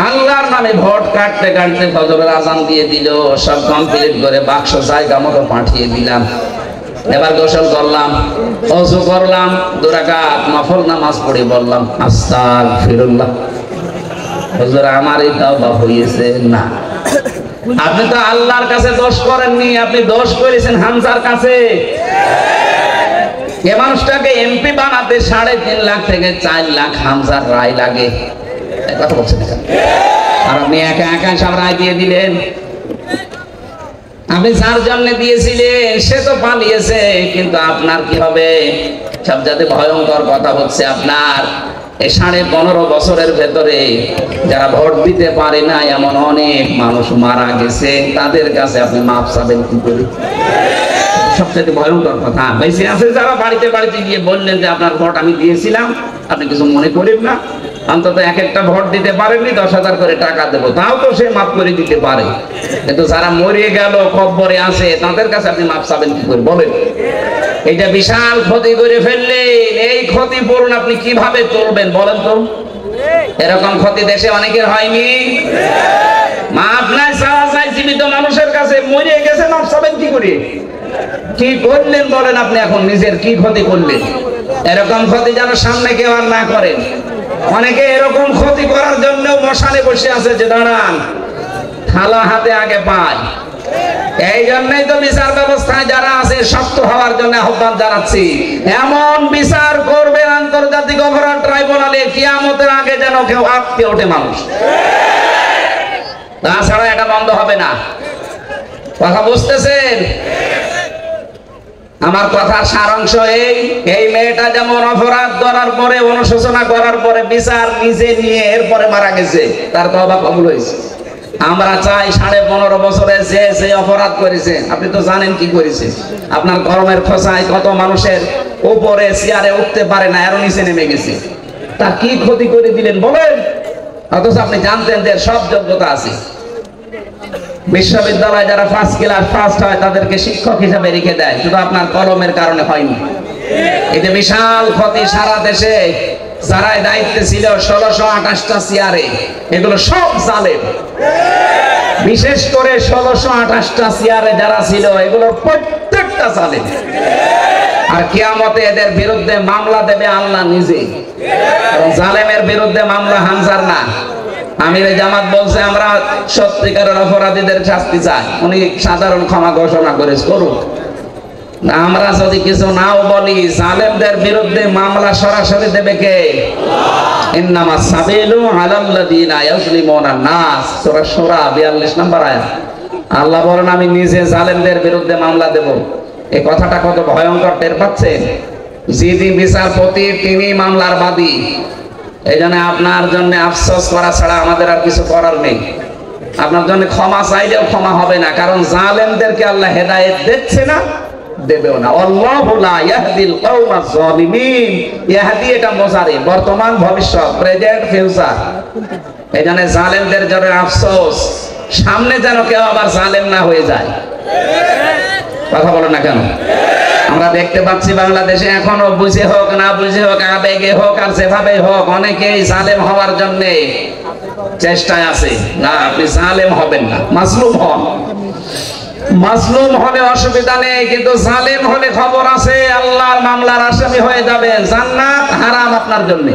আল্লাহর নামে ভোট কাটতে কাটতে ফজরের আজান দিয়ে দিল, সব কমপ্লিট করে বাক্স জায়গা মতো পাঠিয়ে দিলাম। এবার গোসল করলাম, ওযু করলাম, 2 রাকাত নফল নামাজ পড়ে বললাম আস্তাগফিরুল্লাহ। হুজুর আমারই তওবা হয়েছে না। আপনি তো আল্লাহর কাছে দোষ করেননি, আপনি দোষ করেছেন হামজার কাছে। এ মানুষটাকে এমপি বানাতে 3.5 লাখ থেকে 4 লাখ হামজার রায় লাগে। কথা বলছেন আর আপনি একা একা সব রায় দিয়ে দিলেন। আপনি যার জন্য দিয়েছিলেন সে তো পালিয়েছে, কিন্তু আপনার কি হবে? সবচেয়ে ভয়ঙ্কর কথা হচ্ছে আপনার এই 15.5 বছরের ভেতরে যারা ভোট দিতে পারে না এমন অনেক মানুষ মারা গেছে, তাদের কাছে আপনি মাপ চাবেন কি করে? সবচেয়ে ভয়ঙ্কর কথা। বেশি আছে যারা বাড়িতে বাড়িতে গিয়ে বললেন যে আপনার ভোট আমি দিয়েছিলাম, আপনি কিছু মনে করেন না, অন্তত এক একটা ভোট দিতে পারেননি, 10,000 করে টাকা দেবো, তাও তো সে মাফ করে দিতে পারে। কিন্তু যারা মরে গেল কবরে আছে তাদের কাছে আপনি মাপ চাবেন কি করে বলেন? এটা বিশাল ক্ষতি করে ফেললেন। এই ক্ষতিপূরণ আপনি কিভাবে তুলবেন বলেন তো? এরকম ক্ষতি দেশে অনেকের হয়নি। মাপ নাই চাওয়া চাই জীবিত মানুষের কাছে, মরে গেছে মাপ চাবেন কি করে? কি করলেন বলেন আপনি? এখন নিজের কি ক্ষতি করলেন? এরকম ক্ষতি যেন সামনে কেউ আর না করেন। অনেকে এরকম ক্ষতি করার জন্য মশালে বসে আছে যে দাঁড়ান থালা হাতে আগে পায়। এই জন্যই তো বিচার ব্যবস্থায় যারা আছে শক্ত হওয়ার জন্য আহ্বান জানাচ্ছি। এমন বিচার করবেন আন্তর্জাতিক অপরাধ ট্রাইব্যুনালে, কিয়ামতের আগে যেন কেউ আটকে ওঠে মানুষ। তাছাড়া এটা বন্ধ হবে না। কথা বুঝতেছেন? আমার কথার সারাংশ এই মেয়েটা যেমন অপরাধ করার পরে, অনুশোচনা করার পরে বিচার নিজে নিয়ে এরপরে মারা গেছে, তার তওবা কবুল হয়েছে। আমরা চাই 15.5 বছরে যে অপরাধ করেছে, আপনি তো জানেন কি করেছে। আপনার গরমের খোঁচায় কত মানুষের উপরে চেয়ারে উঠতে পারে না, এর নিচে নেমে গেছে। তার কি ক্ষতি করে দিলেন বলেন? অথচ আপনি জানতেন যে সব যোগ্যতা আছে। বিশ্ববিদ্যালয়ে যারা ফার্স্ট ক্লাস ফার্স্ট হয় তাদেরকে শিক্ষক হিসেবে রেখে দেয়, শুধু আপনার কলমের কারণে হয়নি। এটা বিশাল ক্ষতি সারা দেশে। যারা দায়িত্বে ছিল 1628টা চেয়ারে, এগুলো সব জালেম। বিশেষ করে 1628টা চেয়ারে যারা ছিল এগুলোর প্রত্যেকটা জালেম। আর কিয়ামতে এদের বিরুদ্ধে মামলা দেবে আল্লাহ নিজে। কারণ জালেমের বিরুদ্ধে মামলা হামজার না। আমিরে জামাত বলছে আমরা সত্যিকারের অপরাধীদের শাস্তি চাই, উনি সাধারণ ক্ষমা ঘোষণা করুক। আমরা যদি কিছু নাও বলি, জালেমদের বিরুদ্ধে মামলা সরাসরি দেবে কে? ইন্নামাস সাবিলু আলাল্লাযিনা ইয়াজলিমুনা নাস, সূরা শূরা 42 নম্বর আয়াত। আল্লাহ বলেন আমি নিজে জালেমদের বিরুদ্ধে মামলা দেব। এই কথাটা কত ভয়ঙ্কর টের পাচ্ছেন? যিনি বিচারপতি তিনি মামলার বাদী। এই জন্য আপনার জন্য আফসোস করা ছাড়া আমাদের আর কিছু করার নেই। আপনার জন্য ক্ষমা চাইলেও ক্ষমা হবে না, কারণ জালেমদেরকে আল্লাহ হেদায়েত দিচ্ছে না, দেবেও না। আল্লাহু লা ইয়াহদিল কওমাজ জালিমিন। ইয়াহদি এটা মুজারি, বর্তমান ভবিষ্যৎ, প্রেজেন্ট ফিউচার। এই জন্য জালেমদের জন্য আফসোস, সামনে যেন কেউ আবার জালেম না হয়ে যায়। কথা বলো না কেন? আমরা দেখতে পাচ্ছি বাংলাদেশে এখনো বুঝে হোক না বুঝে হোক, আবেগে হোক আর যেভাবে হোক, অনেকেই জালেম হওয়ার জন্য চেষ্টায় আছে। না, আপনি জালেম হবেন না, মাজলুম হন। মাজলুম হলে অসুবিধা নেই, কিন্তু জালেম হলে খবর আছে, আল্লাহর মামলার আসামি হয়ে যাবেন। জান্নাত হারাম আপনার জন্য।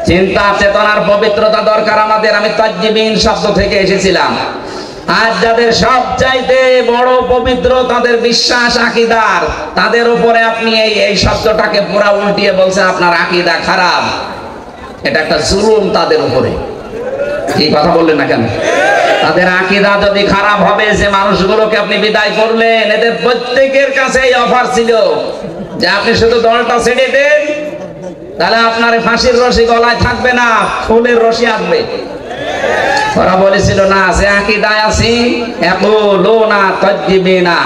চিন্তা চেতনার পবিত্রতা দরকার আমাদের। আমি তাজ্জিবিন শব্দ থেকে এসেছিলাম। আজ যাদের সবচাইতে বড় পবিত্র তাদের বিশ্বাস আকীদার, তাদের উপরে আপনি এই শব্দটাকে পুরা উল্টিয়ে বলছেন আপনার আকীদা খারাপ। এটা একটা জুলুম তাদের উপরে। এই কথা বললেন না কেন? তাদের আকীদা যদি খারাপ হবে, যে মানুষগুলোকে আপনি বিদায় করলেন, এদের প্রত্যেকের কাছে এই অফার ছিল যে আপনি শুধু দলটা ছেড়ে দেন, তাহলে আপনার ফাঁসির রশি গলায় থাকবে না, ফুলের রশি আসবে। ওরা বলেছিল না, যে আকীদায় আছি ইয়াকুলুনা তাজ্জিবিনা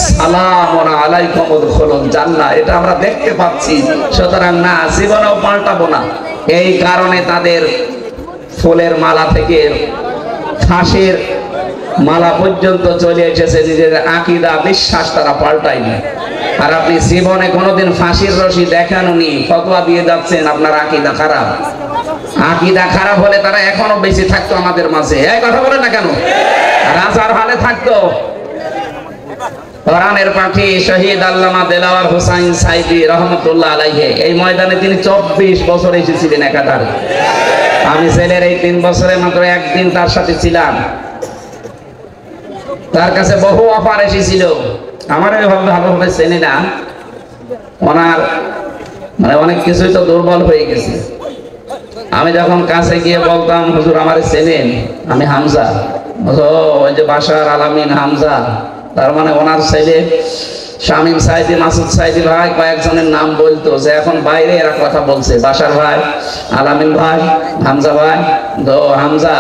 সালামুন আলাইকুম উদখুলুল জান্নাহ, এটা আমরা দেখতে পাচ্ছি। সুতরাং না, জীবনেও পাল্টাবো না। এই কারণে তাদের ফুলের মালা থেকে ফাঁসির মালা পর্যন্ত চলে এসেছে। নিজের আকীদা বিশ্বাস তারা পাল্টায়নি। আর আপনি জীবনে কোনোদিন ফাঁসির রশি দেখানোনি, ফতোয়া দিয়ে যাচ্ছেন আপনার আকীদা খারাপ। আকীদা খারাপ হলে তারা এখনো বেঁচে থাকতো আমাদের মাঝে। এই কথা বলে না কেন? রাজার হালে থাকতো। কোরআনের পাখি শহীদ আল্লামা দেলাওয়ার হোসাইন সাইদি রহমতুল্লাহ আলাইহি এই ময়দানে তিনি 24 বছর এসেছিলেন একাধারে। আমি ছেলের এই 3 বছরে মাত্র একদিন তার সাথে ছিলাম। তার কাছে বহু অফার এসেছিল, আমার ভালোভাবে চেনে না, ওনার মানে অনেক কিছুই তো দুর্বল হয়ে গেছে। আমি যখন কাছে গিয়ে বলতাম, হুজুর আমারে চেনেন, আমি হামজা। ওই যে বাশার আলামিন হামজা, তার মানে ওনার ছেলে শামীম সাইদি, মাসুদ সাইদি ভাই কয়েকজনের নাম বলতো, যে এখন বাইরে এরা কথা বলছে, বাশার ভাই, আলামিন ভাই, হামজা ভাই। তো হামজা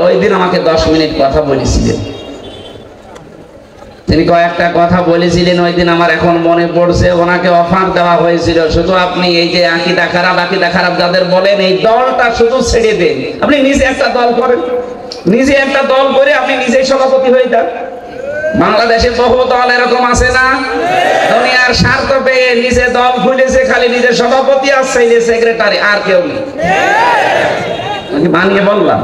ওই দিন আমাকে 10 মিনিট কথা বলেছিলেন। তিনি কয়েকটা কথা বলেছিলেন ওই দিন, আমার এখন মনে পড়ছে। ওনাকে অফার দেওয়া হয়েছিল, শুধু আপনি এই যে আকীদা খারাপ যাদের বলেন, এই দলটা শুধু ছেড়ে দেন, আপনি নিজে একটা দল করেন, নিজে একটা দল করে আপনি নিজেই সভাপতি হয়ে যান। বাংলাদেশে বহু দল এরকম আছে না, দুনিয়ার স্বার্থ পেয়ে নিজে দল খুলেছে, খালি নিজের সভাপতি আর ছেলে সেক্রেটারি, আর কেউ নেই। বানিয়ে বললাম,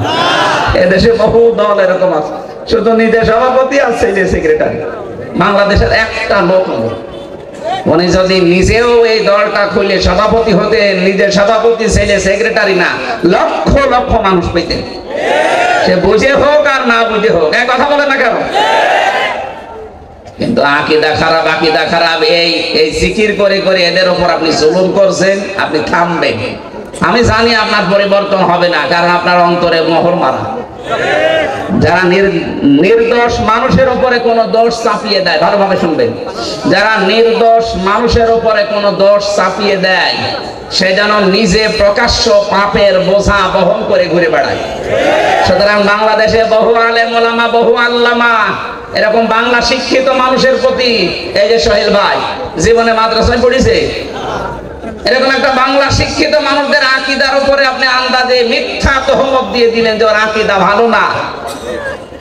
এদেশে বহু দল এরকম আছে, শুধু নিজের সভাপতি আর ছেলে সেক্রেটারি। বাংলাদেশের একটা লোক নেই। উনি যদি নিজেও এই দলটা খুলে সভাপতি হতেন, নিজের সভাপতি ছেলে সেক্রেটারি না, লক্ষ লক্ষ মানুষ পেতেন, সে বুঝে হোক আর না বুঝে হোক। এক কথা বলে না কেন? কিন্তু আকীদা খারাপ এই জিকির করে করে এদের উপর আপনি জুলুম করছেন, আপনি থামবেন। আমি জানি আপনার পরিবর্তন হবে না, কারণ আপনার অন্তরে মোহর মারা। যারা নির্দোষ মানুষের উপরে কোনো দোষ চাপিয়ে দেয়, ভালোভাবে শুনবেন, যারা নির্দোষ মানুষের উপরে কোনো দোষ চাপিয়ে দেয়, সে যেন নিজে প্রকাশ্য পাপের বোঝা বহন করে ঘুরে বেড়ায়। সুতরাং বাংলাদেশে বহু আলেম ওলামা, বহু আল্লামা এরকম বাংলা শিক্ষিত মানুষের প্রতি, এই যে সোহেল ভাই জীবনে মাদ্রাসায় পড়েছে, এরকম একটা বাংলা শিক্ষিত মানুষদের আকীদার উপরে আপনি আন্দাজে মিথ্যা তহমত দিয়ে দিলেন যে ওর আকীদা ভালো না।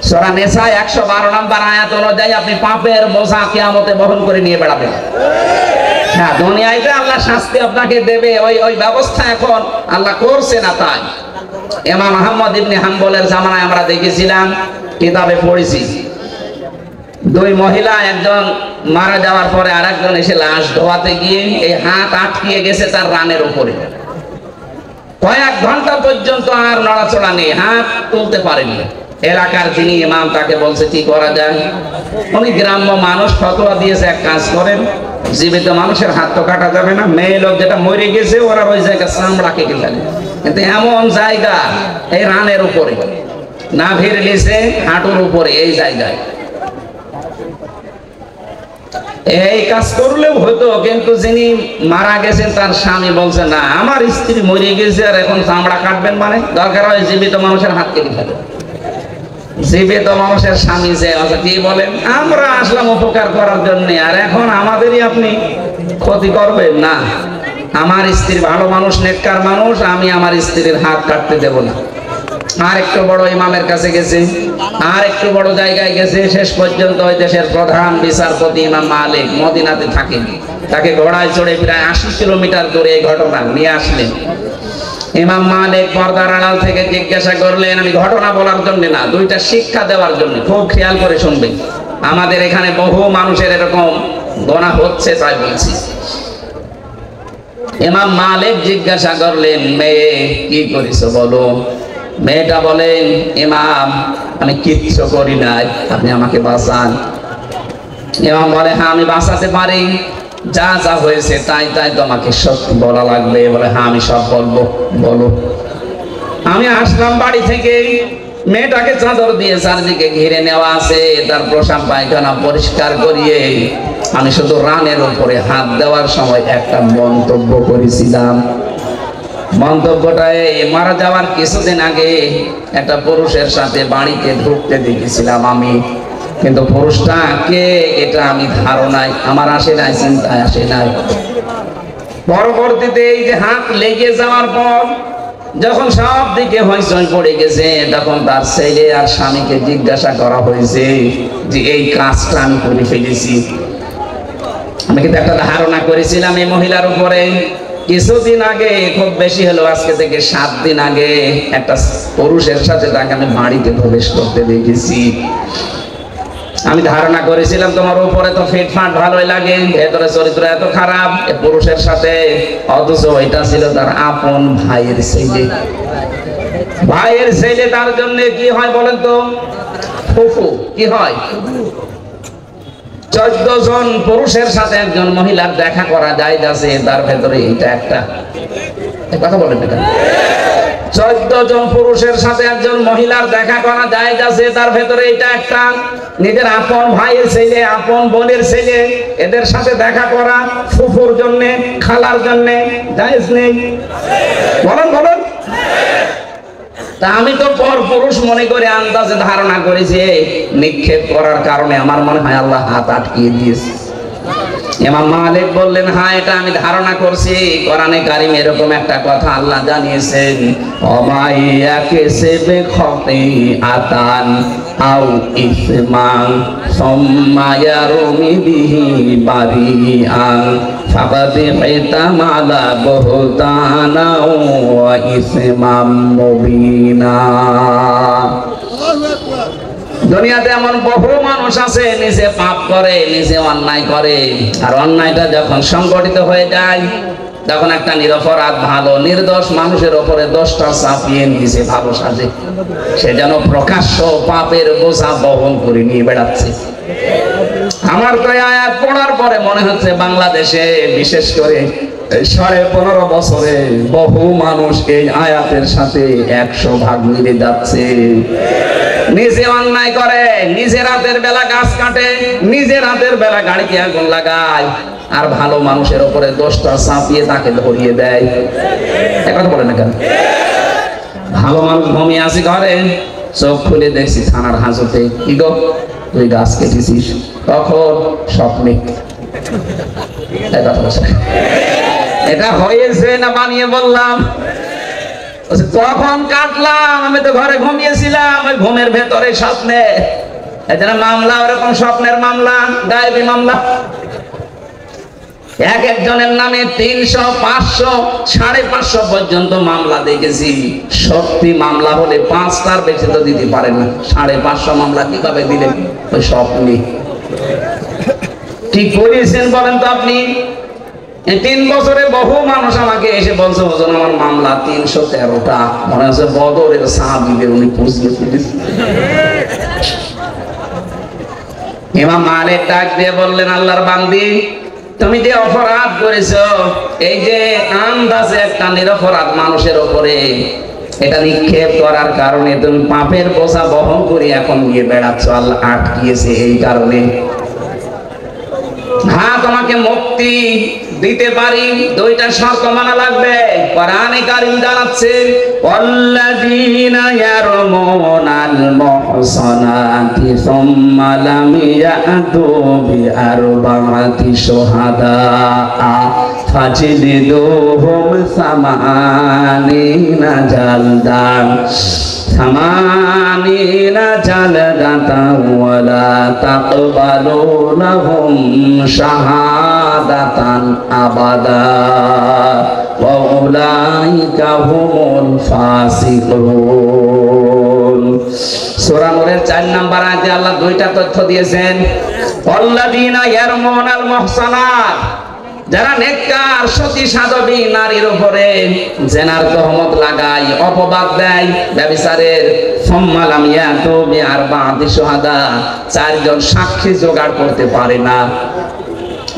সূরা নিসা 112 নম্বর আয়াত অনুযায়ী আপনি পাপের বোঝা কিয়ামতে বহন করে নিয়ে বেড়াবেন। হ্যাঁ, দুনিয়াতে আল্লাহ শাস্তি আপনাকে দেবে, ওই ব্যবস্থা এখন আল্লাহ করছে না। তাই ইমাম আহমদ ইবনে হাম্বলের জামানায় আমরা দেখেছিলাম, কিতাবে পড়েছি, 2 মহিলা, একজন মারা যাওয়ার পরে আরেকজন এসে লাশ ধোয়াতে গিয়ে এই হাত আটকিয়ে গেছে তার রানের উপরে। কয়েক ঘন্টা পর্যন্ত আর নড়াচড়া নেই, হাত তুলতে পারেনি। এলাকার যিনি ইমাম তাকে বলছে কি করা যায়। উনি গ্রাম্য মানুষ, ফতোয়া দিয়েছে, এক কাজ করেন, জীবিত মানুষের হাত তো কাটা যাবে না, মেয়ে লোক যেটা মরে গেছে ওরা ওই জায়গায় চামড়া কেটে ফেলে, কিন্তু এমন জায়গা এই রানের উপরে, নাভির নিচে হাঁটুর উপরে, এই জায়গায় এই কাজ করলেও হতো। কিন্তু যিনি মারা গেছেন তার স্বামী বলছে, না আমার স্ত্রী মরে গেছে আর এখন চামড়া কাটবেন, মানে দরকার হয় জীবিত মানুষের হাত কেটে ফেলে। জীবিত মানুষের স্বামী যে কি বলেন, আমরা আসলাম উপকার করার জন্য, আর এখন আমাদেরই আপনি ক্ষতি করবেন না। আমার স্ত্রী ভালো মানুষ, নেককার মানুষ, আমি আমার স্ত্রীর হাত কাটতে দেব না। আর একটু বড় ইমামের কাছে গেছে, আর একটু বড় জায়গায় গেছে, শেষ পর্যন্ত ওই দেশের প্রধান বিচারপতি ইমাম মালিক মদিনাতে থাকেন, তাকে ঘোড়ায় চড়ে প্রায় 80 কিলোমিটার দূরে এই ঘটনা নিয়ে আসলেন। ইমাম মালিক পর্দার আড়াল থেকে জিজ্ঞাসা করলেন, আমি ঘটনা বলার জন্য না, 2টা শিক্ষা দেওয়ার জন্য, খুব খেয়াল করে শুনবেন, আমাদের এখানে বহু মানুষের এরকম গোনা হচ্ছে, তাই বলছি। ইমাম মালিক জিজ্ঞাসা করলেন, মেয়ে কি করেছো বলো। মেয়েটা বলেন, ইমাম আমি কিচ্ছু করি নাই, আপনি আমাকে বাঁচান। ইমাম বলে, হ্যাঁ আমি বাঁচাতে পারি, যা যা হয়েছে তাই তাই তোমাকে সত্যি বলা লাগবে। বলে, হ্যাঁ আমি সব বলবো, বলো। আমি আসলাম বাড়ি থেকে, মেয়েটাকে চাদর দিয়ে চারদিকে ঘিরে নেওয়া আছে, তার প্রসাব পায়খানা পরিষ্কার করিয়ে আমি শুধু রানের উপরে হাত দেওয়ার সময় একটা মন্তব্য করেছিলাম। মন্তব্যটায় মারা যাওয়ার কিছুদিন আগে একটা পুরুষের সাথে বাড়িতে ঢুকতে দেখেছিলাম আমি, কিন্তু পুরুষটা কে এটা আমি ধারণায় আমার আসে নাই, চিন্তায় আসে নাই। পরবর্তীতে এই যে হাত লেগে যাওয়ার পর যখন সব দিকে হইচই পড়ে গেছে, তখন তার ছেলে আর স্বামীকে জিজ্ঞাসা করা হয়েছে যে এই কাজটা আমি করে ফেলেছি। আমি কিন্তু একটা ধারণা করেছিলাম এই মহিলার উপরে, কিছুদিন আগে, খুব বেশি হলো আজকে থেকে 7 দিন আগে, একটা পুরুষের সাথে তাকে আমি বাড়িতে প্রবেশ করতে দেখেছি। আমি ধারণা করেছিলাম তোমার উপরে তো ফিটফাট ভালোই লাগে, ভেতরে চরিত্র এত খারাপ পুরুষের সাথে, অথচ এটা ছিল তার আপন ভাইয়ের ছেলে। ভাইয়ের ছেলে, তার জন্য কি হয় বলেন তো? ফুফু। কি হয়? 14 জন পুরুষের সাথে একজন মহিলার দেখা করা যায় যাচ্ছে, তার ভেতরে এটা একটা। কথা বলেন না কেন? 14 জন পুরুষের সাথে একজন মহিলার দেখা করা যায় যাচ্ছে, তার ভেতরে এটা একটা। নিজের আপন ভাইয়ের ছেলে, আপন বোনের ছেলে, এদের সাথে দেখা করা ফুফুর জন্য, খালার জন্য জায়েজ নেই? বলেন বলেন। তা আমি তো পর পুরুষ মনে করে আন্দাজে ধারণা করেছি, নিক্ষেপ করার কারণে আমার মনে হয় আল্লাহ হাত আটকিয়ে দিয়েছে। ইমাম মালিক বললেন, হ্যাঁ, এটা আমি ধারণা করছি। কোরআনে কারিম এরকম একটা কথা আল্লাহ জানিয়েছেন, ওমাইয়া কেসেবে খতিআতান আও ইসমান সুম্মা ইয়ারমি বিহি বারিআন ফাকাদ ইহতামালা বুহতানা ওয়া ইসমান মুবিনা। দুনিয়াতে এমন বহু মানুষ আছে, নিজে পাপ করে, নিজে অন্যায় করে, আর অন্যায়টা যখন সংগঠিত হয়ে যায়, তখন একটা নিরপরাধ ভালো নির্দোষ মানুষের উপরে দোষটা চাপিয়ে নিজে ভালো সাজে। সে যেন প্রকাশ্য পাপের বোঝা বহন করে নিয়ে বেড়াচ্ছে। আমার তো আয়াত পড়ার পরে মনে হচ্ছে বাংলাদেশে বিশেষ করে 15.5 বছরে বহু মানুষ এই আয়াতের সাথে 100 ভাগ মিলে যাচ্ছে। নিজে অন্যায় করে, নিজে রাতের বেলা গাছ কাটে, নিজে রাতের বেলা গাড়িতে আগুন লাগায়, আর ভালো মানুষের উপরে দোষটা চাপিয়ে তাকে ধরিয়ে দেয়। কথা বলে না কেন? ভালো মানুষ ঘুমিয়ে আছে ঘরে, চোখ খুলে দেখছি থানার হাজতে, কি গো তুই গাছ কেটেছিস? তখন স্বপ্নে। এটা হয়েছে না বানিয়ে বললাম? কখন কাটলাম? আমি তো ঘরে ঘুমিয়েছিলাম, ওই ঘুমের ভেতরে স্বপ্নে। এজন্য মামলা ওরকম স্বপ্নের মামলা, গায়েবী মামলা। এক একজনের নামে 300, 500, 550 পর্যন্ত মামলা দেখেছি। সত্যি মামলা হলে 5টার বেশি তো দিতে পারেন না। 550 মামলা কিভাবে দিলেন? ওই স্বপ্নে। কি করেছেন বলেন তো আপনি? এই 3 বছরে বহু মানুষ আমাকে এসে বলছে, ওজন আমার মামলা 313টা। মনে হচ্ছে বদরের সাহাবীদের উনি পুষিয়ে ফেলেছেন। ইমাম মালিক ডাক দিয়ে বললেন, আল্লাহর বান্দি, তুমি যে অপরাধ করেছো, এই যে আন্দাজে একটা নিরপরাধ মানুষের উপরে এটা নিক্ষেপ করার কারণে তুমি পাপের বোঝা বহন করে এখন নিয়ে বেড়াচ্ছ, আল্লাহ আটকিয়েছে এই কারণে। হ্যাঁ, তোমাকে মুক্তি দিতে পারি, 2টা শর্ত মানা লাগবে। কোরআনে কারীম জানাচ্ছে, ওয়াল্লাযীনা ইয়ারমুনাল মুহসানাতি সুম্মা লাম ইয়াতু বিআরবা'াতি শুহাদা ফাজলিদুহুম সামানিনা জালদান জালদাতান ওয়ালা তাকবালু লাহুম শাহাদাতান আবাদা ওয়া উলাইকা হুমুল ফাসিকুন। সূরা নূরের 4 নম্বর আয়াতে আল্লাহ 2টা তথ্য দিয়েছেন। আল্লাযীনা ইয়ারমুনাল মুহসানাত, যারা নেককার সতী সাধবী নারীর উপরে জেনার তহমত লাগায়, অপবাদ দেয় ব্যভিচারের, সুম্মা লাম ইয়াতু বিআরবা'াতি শুহাদা, 4 জন সাক্ষী জোগাড় করতে পারে না।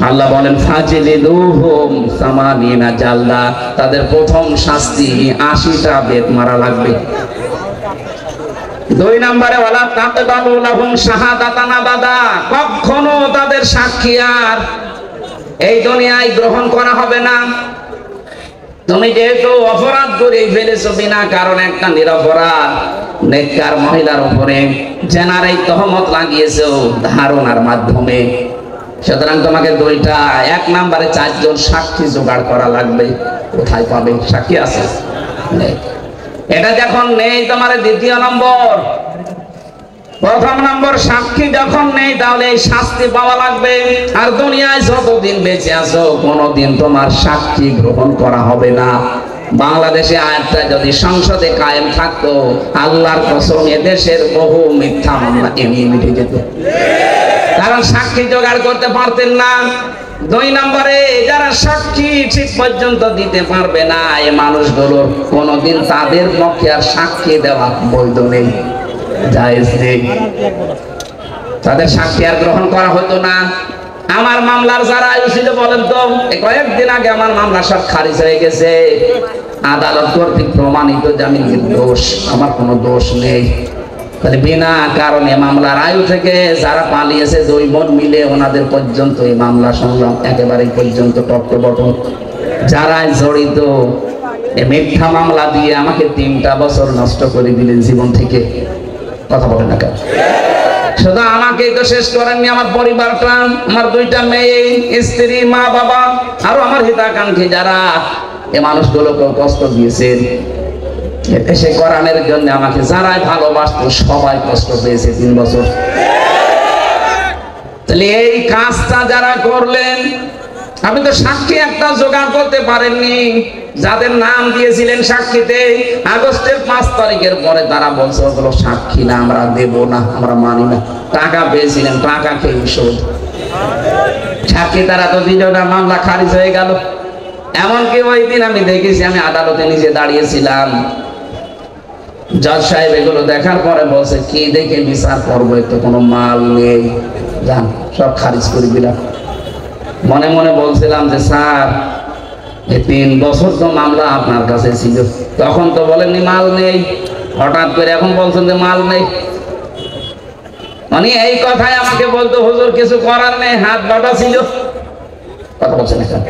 আল্লাহ বলেন, ফাজলিদুহুম সামানিনা জালদা, তাদের প্রথম শাস্তি 80টা বেত মারা লাগবে। 2 নম্বরে ওয়ালা তাকবালু লাহুম শাহাদাতান আবাদা, কখনো তাদের সাক্ষী আর এই দুনিয়ায় গ্রহণ করা হবে না। তুমি যেহেতু অপরাধ করে ফেলেছো, বিনা কারণে একটা নিরপরাধ নেককার মহিলার উপরে জেনার এই তহমত লাগিয়েছো ধারণার মাধ্যমে, সুতরাং তোমাকে 2টা, 1 নম্বরে 4 জন সাক্ষী জোগাড় করা লাগবে। কোথায় পাবে? সাক্ষী আছে? এটা যখন নেই, তোমার 2য় নম্বর প্রথম নম্বর, সাক্ষী যখন নেই তাহলে এই শাস্তি পাওয়া লাগবে। আর দুনিয়ায় যতদিন বেঁচে আছো কোনোদিন তোমার সাক্ষী গ্রহণ করা হবে না। বাংলাদেশে আয়াতটা যদি সংসদে কায়েম থাকতো, আল্লাহর কসম এদেশের বহু মিথ্যা মামলা এমনি মিটে যেত, কারণ সাক্ষী জোগাড় করতে পারতেন না। দুই নম্বরে, যারা সাক্ষী ঠিক পর্যন্ত দিতে পারবে না এই মানুষগুলোর কোনোদিন তাদের পক্ষে আর সাক্ষী দেওয়া বৈধ নেই, জায়েজ নেই, তাদের সাক্ষী আর গ্রহণ করা হতো না। আমার মামলার যারা আয়ু ছিল বলেন তো, কয়েকদিন আগে আমার মামলা সব খারিজ হয়ে গেছে, আদালত কর্তৃক প্রমাণিত যে আমি নির্দোষ, আমার কোনো দোষ নেই। তাহলে বিনা কারণে মামলার আয়ু থেকে যারা পালিয়েছে 2 বোন মিলে ওনাদের পর্যন্ত এই মামলা সংগ্রাম একেবারে পর্যন্ত টকটবটন, যারা জড়িত এই মিথ্যা মামলা দিয়ে আমাকে 3টা বছর নষ্ট করে দিলেন জীবন থেকে। কথা বলেন না কেন? শুধু আমাকেই তো শেষ করেননি, আমার পরিবারটা, আমার 2টা মেয়ে, স্ত্রী, মা, বাবা, আরো আমার হিতাকাঙ্ক্ষী যারা এই মানুষগুলোকেও কষ্ট দিয়েছেন। দেশে কোরআনের জন্য আমাকে যারাই ভালোবাসতো সবাই কষ্ট পেয়েছে 3 বছর। তাহলে এই কাজটা যারা করলেন, আপনি তো সাক্ষী একটা জোগাড় করতে পারেননি। যাদের নাম দিয়েছিলেন সাক্ষীতে, আগস্টের 5 তারিখের পরে তারা বলছে ওগুলো সাক্ষী না, আমরা দেব না, আমরা মানি না। টাকা পেয়েছিলেন, টাকা খেয়ে শোধ। সাক্ষী তারা তো দিল না, মামলা খারিজ হয়ে গেল। এমনকি ওই দিন আমি দেখেছি, আমি আদালতে নিজে দাঁড়িয়েছিলাম, জজ সাহেব এগুলো দেখার পরে বলছে কি দেখে বিচার করবো, তো কোনো মাল নেই, যান সব খারিজ করে দিলাম। মনে মনে বলছিলাম যে স্যার এই 3 বছর তো মামলা আপনার কাছে ছিল, তখন তো বলেননি মাল নেই, হঠাৎ করে এখন বলছেন যে মাল নেই। মানে এই কথাই আমাকে বলতো, হুজুর কিছু করার নেই, হাত বাঁধা ছিল। কথা বলছেন এখন?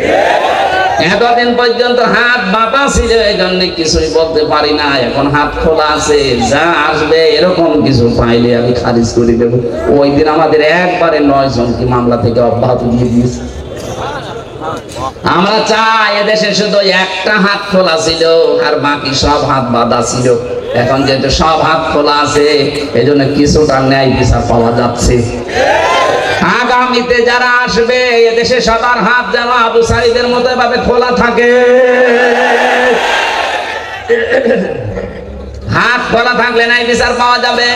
এতদিন পর্যন্ত হাত বাঁধা ছিল, এই জন্য কিছুই বলতে পারি না। এখন হাত খোলা আছে, যা আসবে এরকম কিছু পাইলে আমি খারিজ করে দেব। ওই দিন আমাদের একবারে 9 জনকে মামলা থেকে অব্যাহতি দিয়ে দিয়েছে। আমরা চাই এদেশে শুধু একটা হাত খোলা ছিল আর বাকি সব হাত বাঁধা ছিল। এখন যেহেতু সব হাত খোলা আছে, এই জন্য কিছুটা ন্যায় বিচার পাওয়া যাচ্ছে। আগামীতে যারা আসবে এদেশে সবার হাত যেন আবু সাঈদের মতো এভাবে খোলা থাকে। হাত খোলা থাকলে নাই বিচার পাওয়া যাবে।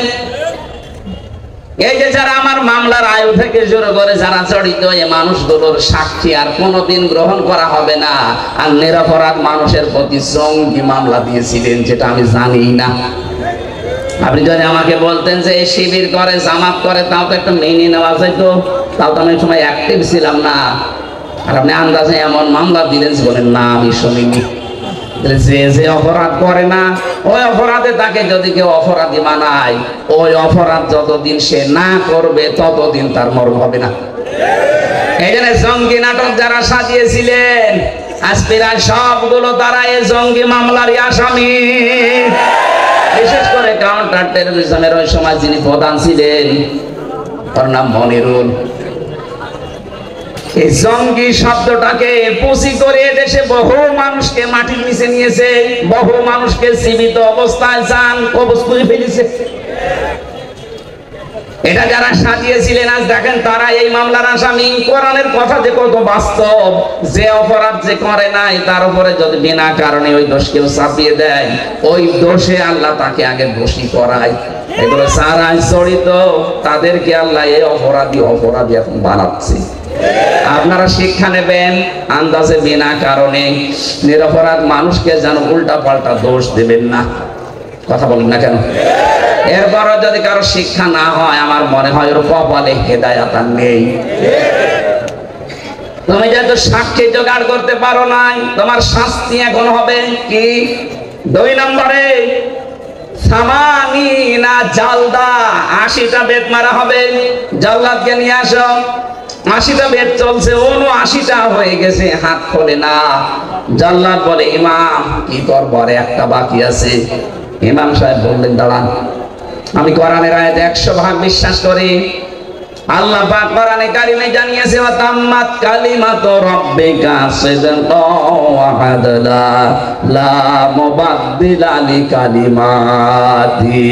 এই যে যারা আমার মামলার আয়ু থেকে শুরু করে যারা জড়িত, এই মানুষগুলোর সাক্ষী আর কোনোদিন গ্রহণ করা হবে না। আর নিরপরাধ মানুষের প্রতি জঙ্গি মামলা দিয়েছিলেন, যেটা আমি জানি না। আপনি যদি আমাকে বলতেন যে এই শিবির করে, জামাত করে, তাও তো একটা মেনে নেওয়া যেত, তাও তো আমি সময় অ্যাক্টিভ ছিলাম না। আর আপনি আন্দাজে এমন মামলা দিলেন, বলেন না আমি শুনিনি। যে যে অপরাধ করে না, ওই অপরাধে তাকে যদি কেউ অপরাধী বানায়, ওই অপরাধ যতদিন সে না করবে ততদিন তার মরণ হবে না। এই জন্য জঙ্গি নাটক যারা সাজিয়েছিলেন, আজ প্রায় সবগুলো তারা এই জঙ্গি মামলারই আসামি। বিশেষ করে কাউন্টার টেরোরিজমের ওই সময় যিনি প্রধান ছিলেন, তার নাম মনিরুল। এই জঙ্গি শব্দটাকে পুঁজি করে দেশে বহু মানুষকে মাটির নিচে নিয়েছে, বহু মানুষকে জীবিত অবস্থায় জান কবজ করে ফেলেছে। এটা যারা সাজিয়েছিলেন আজ দেখেন তারা এই মামলার আসামি। কোরআনের কথা যে কত বাস্তব, যে অপরাধ যে করে নাই তার উপরে যদি বিনা কারণে ওই দোষ কেউ চাপিয়ে দেয়, ওই দোষে আল্লাহ তাকে আগে দোষী করায়। এগুলো যারা জড়িত তাদেরকে আল্লাহ এই অপরাধী এখন বানাচ্ছে। আপনারা শিক্ষা নেবেন, আন্দাজে বিনা কারণে নিরপরাধ মানুষকে যেন উল্টা পাল্টা দোষ দেবেন না। কথা বলেন না কেন? এরপরও যদি কারো শিক্ষা না হয়, আমার মনে হয় ওর কপালে হেদায়েত আর নেই। তুমি যেহেতু সাক্ষী জোগাড় করতে পারো নাই, তোমার শাস্তি এখন হবে কি? 2 নম্বরে সামানিনা জালদা, 80টা বেত মারা হবে। জাল্লাদকে নিয়ে আসো। 80টা বেত চলছে, 79টা হয়ে গেছে, হাত খোলে না। জাল্লাদ বলে ইমাম কি করবো, আর একটা বাকি আছে। ইমাম সাহেব বললেন দাঁড়ান, আমি কোরআনের আয়াতে 100% বিশ্বাস করি। আল্লাহ পাক কোরআনে কারিমে জানিয়েছে ওয়া তাম্মাত কালিমাতু রাব্বিকা সিদকাও ওয়া আদলা লা মুবাদদিলা লিকালিমাতি।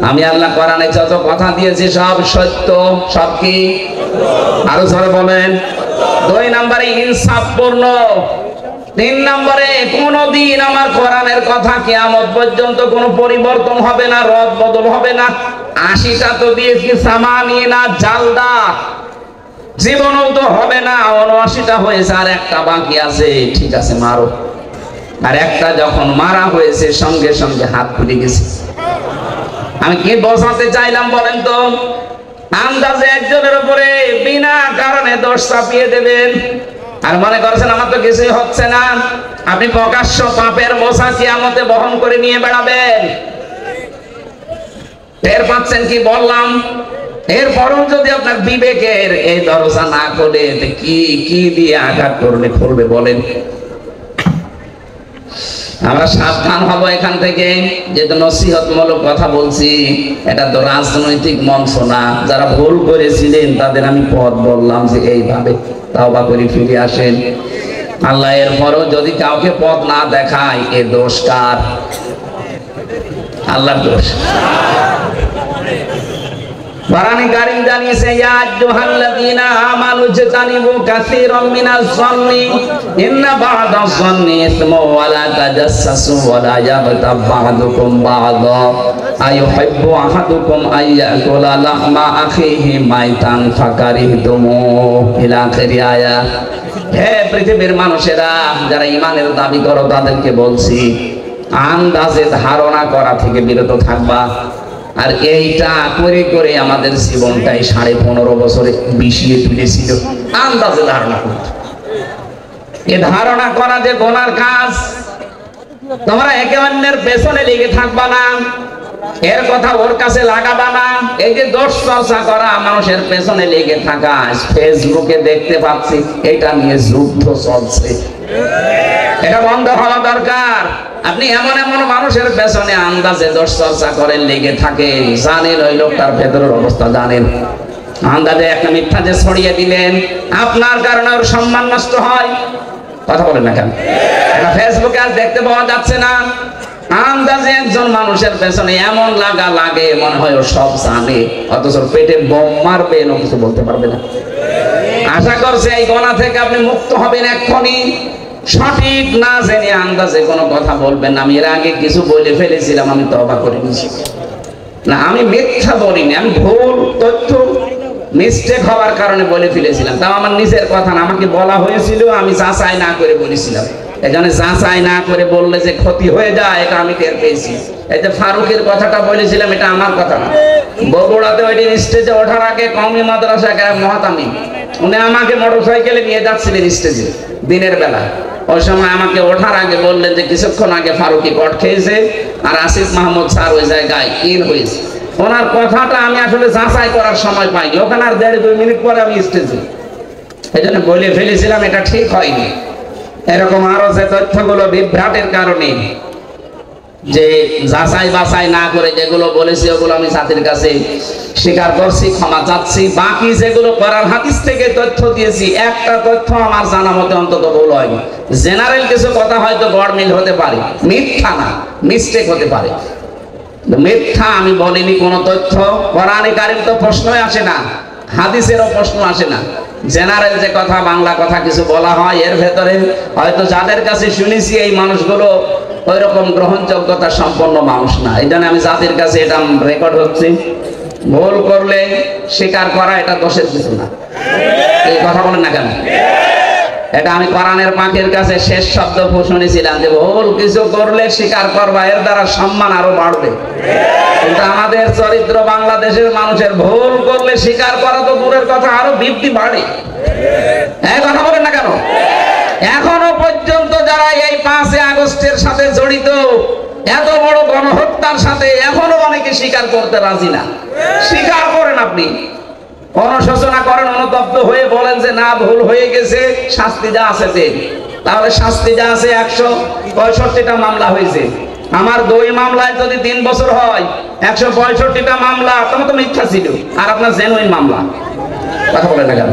আমি আল্লাহ কোরআনে যত কথা দিয়েছি সব সত্য। সব কি? আরো জোরে বলেন। 2 নম্বরে ইনসাফপূর্ণ। 3 নম্বরে কোনদিন আমার কোরআনের কথা কিয়ামত পর্যন্ত কোনো পরিবর্তন হবে না, রদ বদল হবে না। 80টা তো দিয়েছি সামানিনা জালদা, জীবনও তো হবে না। 79টা হয়েছে, আর একটা বাকি আছে। ঠিক আছে মারো। আর একটা যখন মারা হয়েছে সঙ্গে সঙ্গে হাত ফুটে গেছে। আমি কি বোঝাতে চাইলাম বলেন তো? আন্দাজে একজনের উপরে বিনা কারণে দোষ চাপিয়ে দেবেন আর মনে করছেন আমার তো কিছুই হচ্ছে না। আপনি প্রকাশ্য পাপের বোঝা কিয়ামতে বহন করে নিয়ে বেড়াবেন। টের পাচ্ছেন কি বললাম? এরপরও যদি আপনার বিবেকের এই দরজা না খোলে, কি কি দিয়ে আঘাত করলে খুলবে বলেন? আমরা সাবধান হব এখান থেকে। যেহেতু নসিহতমূলক কথা বলছি, এটা তো রাজনৈতিক মঞ্চ না। যারা ভুল করেছিলেন তাদের আমি পথ বললাম যে এইভাবে তাওবা করে ফিরে আসেন। আল্লাহ এরপরও যদি কাউকে পথ না দেখায়, এ দোষ কার? আল্লাহর দোষ। কোরআনে কারীম জানিয়েছে, ইয়া আইয়ুহাল্লাযীনা আমানু ইজতানিবু কাসীরাম মিনাজ যান্নি ইন্না বা'দাজ যান্নি ইসমুন ওয়া লা তাজাসসাসু ওয়া লা ইয়াগতাব বা'দুকুম বা'দা আইয়ুহিব্বু আহাদুকুম আইয়াকুলা লাহমা আখিহি মাইতান ফাকারিহতুমু ইলা আখিরি আয়াত। হে পৃথিবীর মানুষেরা, যারা ঈমানের দাবি করো তাদেরকে বলছি, আন্দাজে ধারণা করা থেকে বিরত থাকবা। আর এইটা করে করে আমাদের জীবনটাই 15.5 বছরে বিষিয়ে তুলেছিল। আন্দাজে ধারণা করত। এ ধারণা করা যে গোনার কাজ। তোমরা একে অন্যের পেছনে লেগে থাকবা না, এর কথা ওর কাছে লাগাবা না। এই যে দোষ চর্চা করা, মানুষের পেছনে লেগে থাকা, ফেসবুকে দেখতে পাচ্ছি এটা নিয়ে যুদ্ধ চলছে। এটা বন্ধ হওয়া দরকার। আপনি এমন এমন মানুষের পেছনে আন্দাজে দোষ চর্চা করেন, লেগে থাকেন, জানেন ওই লোকটার ভেতরের অবস্থা জানেন। আন্দাজে একটা মিথ্যা যে ছড়িয়ে দিলেন, আপনার কারণে ওর সম্মান নষ্ট হয়। কথা বলেন না কেন? এটা ফেসবুকে আজ দেখতে পাওয়া যাচ্ছে না? আন্দাজে একজন মানুষের পেছনে এমন লাগা লাগে মনে হয় ও সব জানে, অথচ পেটে বোম মারবে ও কিছু বলতে পারবে না। আশা করছে এই গোনা থেকে আপনি মুক্ত হবেন এক্ষুনি। সঠিক না জেনে আন্দাজে কোনো কথা বলবেন না। আমি এর আগে কিছু বলে ফেলেছিলাম, আমি তওবা করে নিয়েছি। না, আমি মিথ্যা বলিনি, আমি ভুল তথ্য মিস্টেক হওয়ার কারণে বলে ফেলেছিলাম। তাও আমার নিজের কথা না, আমাকে বলা হয়েছিল, আমি যাচাই না করে বলেছিলাম। এখানে যাচাই না করে বললে যে ক্ষতি হয়ে যায়, এটা আমি টের পেয়েছি। এই যে ফারুকের কথাটা বলেছিলাম, এটা আমার কথা না। বগুড়াতে ওই দিন স্টেজে ওঠার আগে কওমি মাদ্রাসায় এক মহাতামিম, উনি আমাকে মোটরসাইকেলে নিয়ে যাচ্ছিলেন স্টেজে দিনের বেলা। ওই সময় আমাকে ওঠার আগে বললেন যে কিছুক্ষণ আগে ফারুকি কট খেয়েছে আর আসিফ মাহমুদ স্যার ওই জায়গায় ইন হয়েছে। ওনার কথাটা আমি আসলে যাচাই করার সময় পাইনি। ওখানে আর 1.5-2 মিনিট পরে আমি স্টেজে, এই জন্য বলে ফেলেছিলাম এটা ঠিক হয়নি। এরকম আরো যে তথ্যগুলো বিভ্রাটের কারণে যে যাচাই বাছাই না করে যেগুলো বলেছি, ওগুলো আমি জাতির কাছে স্বীকার করছি, ক্ষমা চাচ্ছি। বাকি যেগুলো কোরআন হাদিস থেকে তথ্য দিয়েছি, একটা তথ্য আমার জানা মতে অন্তত ভুল হয়নি। জেনারেল কিছু কথা হয়তো গড়মিল হতে পারে, মিথ্যা না, মিস্টেক হতে পারে। মিথ্যা আমি বলিনি কোনো তথ্য। কোরআনে কারীম তো প্রশ্নই আসে না, হাদিসেরও প্রশ্ন আসে না। জেনারেল যে কথা, বাংলা কথা কিছু বলা হয়, এর ভেতরে হয়তো যাদের কাছে শুনেছি এই মানুষগুলো ওই রকম গ্রহণযোগ্যতা সম্পন্ন মানুষ না। এই জন্য আমি জাতির কাছে এটা রেকর্ড হচ্ছে। ভুল করলে স্বীকার করা এটা দোষের কিছু না। এই কথা বলেন না কেন? এটা আমি কোরআনের পাখির কাছে শেষ শব্দ শুনেছিলাম যে ভুল কিছু করলে স্বীকার করবা, এর দ্বারা সম্মান আরো বাড়বে। কিন্তু আমাদের চরিত্র, বাংলাদেশের মানুষের ভুল করলে স্বীকার করা তো দূরের কথা, আরো বৃদ্ধি বাড়ে। এই কথা বলেন না কেন? এখনো পর্যন্ত যারা এই 5 আগস্টের সাথে জড়িত, এত বড় গণহত্যার সাথে, এখনো অনেকে স্বীকার করতে রাজি না। স্বীকার করেন, আপনি অনুশোচনা করেন, অনুতপ্ত হয়ে বলেন যে না, ভুল হয়ে গেছে, শাস্তি যা আছে দেন। তাহলে শাস্তি যা আছে, 165টা মামলা হয়েছে। আমার 2 মামলায় যদি 3 বছর হয়, 165টা মামলা তখন তো মিথ্যা ছিল, আর আপনার জেনুইন মামলা। কথা বলেন না কেন?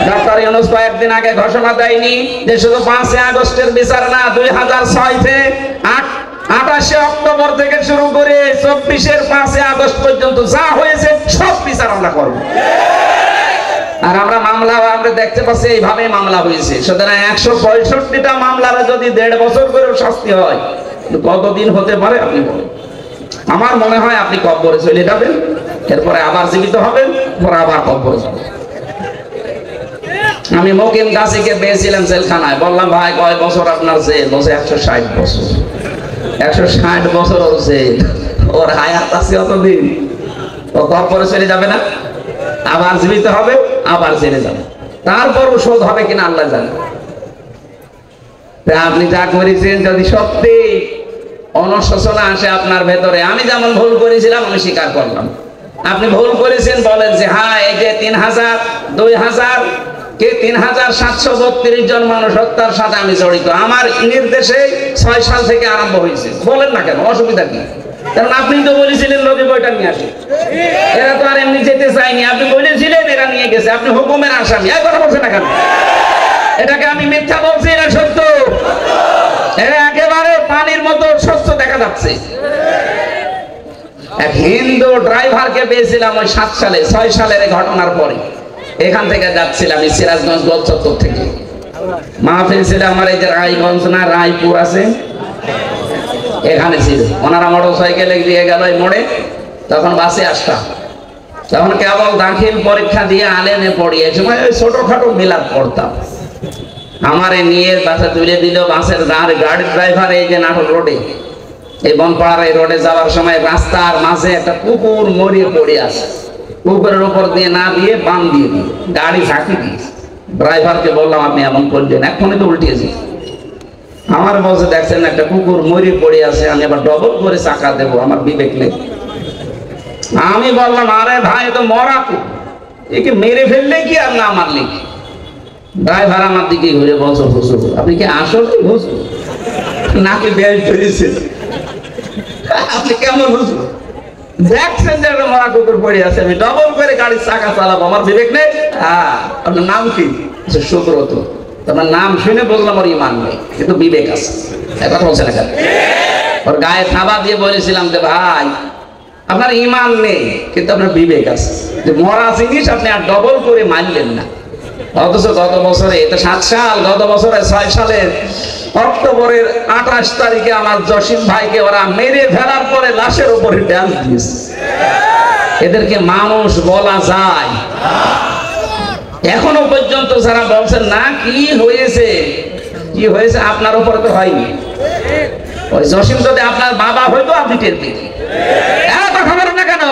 ডক্টর ইউনূস কয়েকদিন আগে ঘোষণা দেয়নি যে শুধু 5 আগস্টের বিচার না, 2006 থেকে 28শে অক্টোবর থেকে শুরু করে 24-এর 5 আগস্ট পর্যন্ত যা হয়েছে সব বিচার আমরা করব। আর আমরা মামলা আমরা দেখতে পাচ্ছি এইভাবে মামলা হয়েছে। সুতরাং 165টা মামলার যদি 1.5 বছর করে শাস্তি হয়, কতদিন হতে পারে আপনি বলেন? আমার মনে হয় আপনি কবরে চলে যাবেন, এরপরে আবার জীবিত হবেন, পরে আবার কবরে যাবেন। আমি মকিম গাছিকে পেয়েছিলাম জেলখানায়, বললাম ভাই কয় বছর আপনার জেল? বলছে 160 বছর। 160 বছর ওর জেল, ওর হায়াত আছে অতদিন, ও কবরে চলে যাবে না, আবার জীবিত হবে, আবার জেলে যাবে, তারপরও শোধ হবে কিনা আল্লাহ জানে। আপনি যা করেছেন যদি সত্যি অনুশোচনা আসে আপনার ভেতরে, আমি যেমন ভুল করেছিলাম আমি স্বীকার করলাম, আপনি ভুল করেছেন বলেন যে হ্যাঁ এই যে 3000 2000 কে 3732 জন মানুষ হত্যার সাথে আমি জড়িত, আমার নির্দেশে 6 সাল থেকে আরম্ভ হয়েছে, বলেন না কেন, অসুবিধা কি? কারণ আপনি তো বলেছিলেন নদী বইটা নিয়ে আসে, এরা তো আর এমনি যেতে চায়নি, আপনি বলেছিলেন এরা নিয়ে গেছে, আপনি হুকুমের আসামি, এই কথা বলছেন না কেন? এটাকে আমি মিথ্যা বলছি না সত্য? এরা একেবারে পানির মতো স্বচ্ছ দেখা যাচ্ছে। এক হিন্দু ড্রাইভারকে পেয়েছিলাম ওই 7 সালে 6 সালের ঘটনার পরে, এখান থেকে যাচ্ছিলাম সিরাজগঞ্জ গোল চত্বর থেকে, মাহফিল ছিল আমার এই যে রায়গঞ্জ না রায়পুর আছে এখানে ছিল, ওনারা মোটর সাইকেলে দিয়ে গেল এই মোড়ে, তখন বাসে আসতাম, তখন কেবল দাখিল পরীক্ষা দিয়ে আলেনে পড়িয়েছে, ওই ছোটখাটো মিলাদ পড়তাম, আমারে নিয়ে বাসে তুলে দিল, বাসের গাড়ির ড্রাইভার এই যে নাটোর রোডে এই বনপাড়ার এই রোডে যাওয়ার সময় রাস্তার মাঝে একটা কুকুর মরিয়ে পড়ে আছে, কুকুরের উপর দিয়ে না দিয়ে বান দিয়ে দিই, গাড়ি ঝাঁকি দিয়েছে, ড্রাইভারকে বললাম আপনি এমন করলেন, এখনই তো উল্টিয়েছি। আমার বসে দেখছেন একটা কুকুর মরিয়ে পড়ে আছে, আমি আবার ডবল করে চাকা দেবো, আমার বিবেক নেই। আমি বললাম আরে ভাই তো মরা কুকুর, একে মেরে ফেললে কি আর না মারলে কি? ড্রাইভার আমার দিকে ঘুরে বলছো হুজুর আপনি কি আসলে হুজুর নাকি বেশ ধরেছে? আপনি কেমন হুজুর? দেখছেন যে একটা মরা কুকুর পড়ে আছে, আমি ডবল করে গাড়ির চাকা চালাবো, আমার বিবেক নেই? হ্যাঁ। আপনার নাম কি? সুব্রত। তোমার নাম শুনে বললাম ওর ইমান নেই, কিন্তু বিবেক আছে, কথা বলছে না কেন? ওর গায়ে থাবা দিয়ে বলেছিলাম যে ভাই আপনার ইমান নেই কিন্তু আপনার বিবেক আছে, যে মরা জিনিস আপনি আর ডবল করে মারলেন না। অথচ গত বছরে, এটা 7 সাল, গত বছরে 6 সালের অক্টোবরের 28 তারিখে আমার জসিম ভাইকে ওরা মেরে ফেলার পরে লাশের উপরে ড্যান্স দিয়েছে। এদেরকে মানুষ বলা যায়? এখনো পর্যন্ত যারা বলছেন না কি হয়েছে কি হয়েছে, আপনার উপরে তো হয়নি। ওই জসিম যদি আপনার বাবা হইতো আপনি টের পেতেন। কথা বলেন না কেন?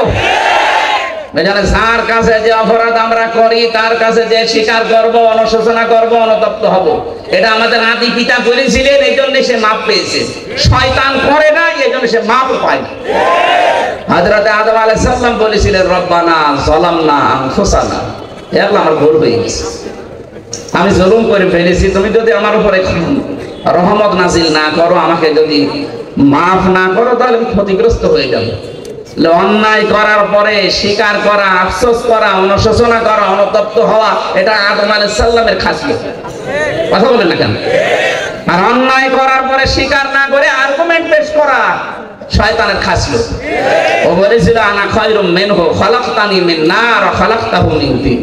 যার কাছে যে অপরাধ আমরা করি তার কাছে যে স্বীকার করব, অনুশোচনা করব, অনুতপ্ত হব, এটা আমাদের আদি পিতা করেছিলেন, এই জন্য সে মাপ পেয়েছে। শয়তান করে না, এই জন্য সে মাপ পায় না। হযরত আদম আলাইহিস সালাম বলেছিলেন রব্বানা যালামনা আনফুসানা, হে আল্লাহ আমার ভুল হয়ে গেছে, আমি জুলুম করে ফেলেছি, তুমি যদি আমার উপরে রহমত নাজিল না করো, আমাকে যদি মাফ না করো, তাহলে আমি ক্ষতিগ্রস্ত হয়ে যাব। অন্যায় করার পরে স্বীকার করা, আফসোস করা, অনুশোচনা করা, অনুতপ্ত হওয়া, এটা আদম আলাইহিস সালামের খাসিয়ত। কথা বলেন না কেন? আর অন্যায় করার পরে স্বীকার না করে আর্গুমেন্ট পেশ করা শয়তানের খাসিয়ত। ও বলেছিল আনা খায়রুম মিনহু খালাকতানি মিন নার ওয়া খালাকতাহু মিন তিন,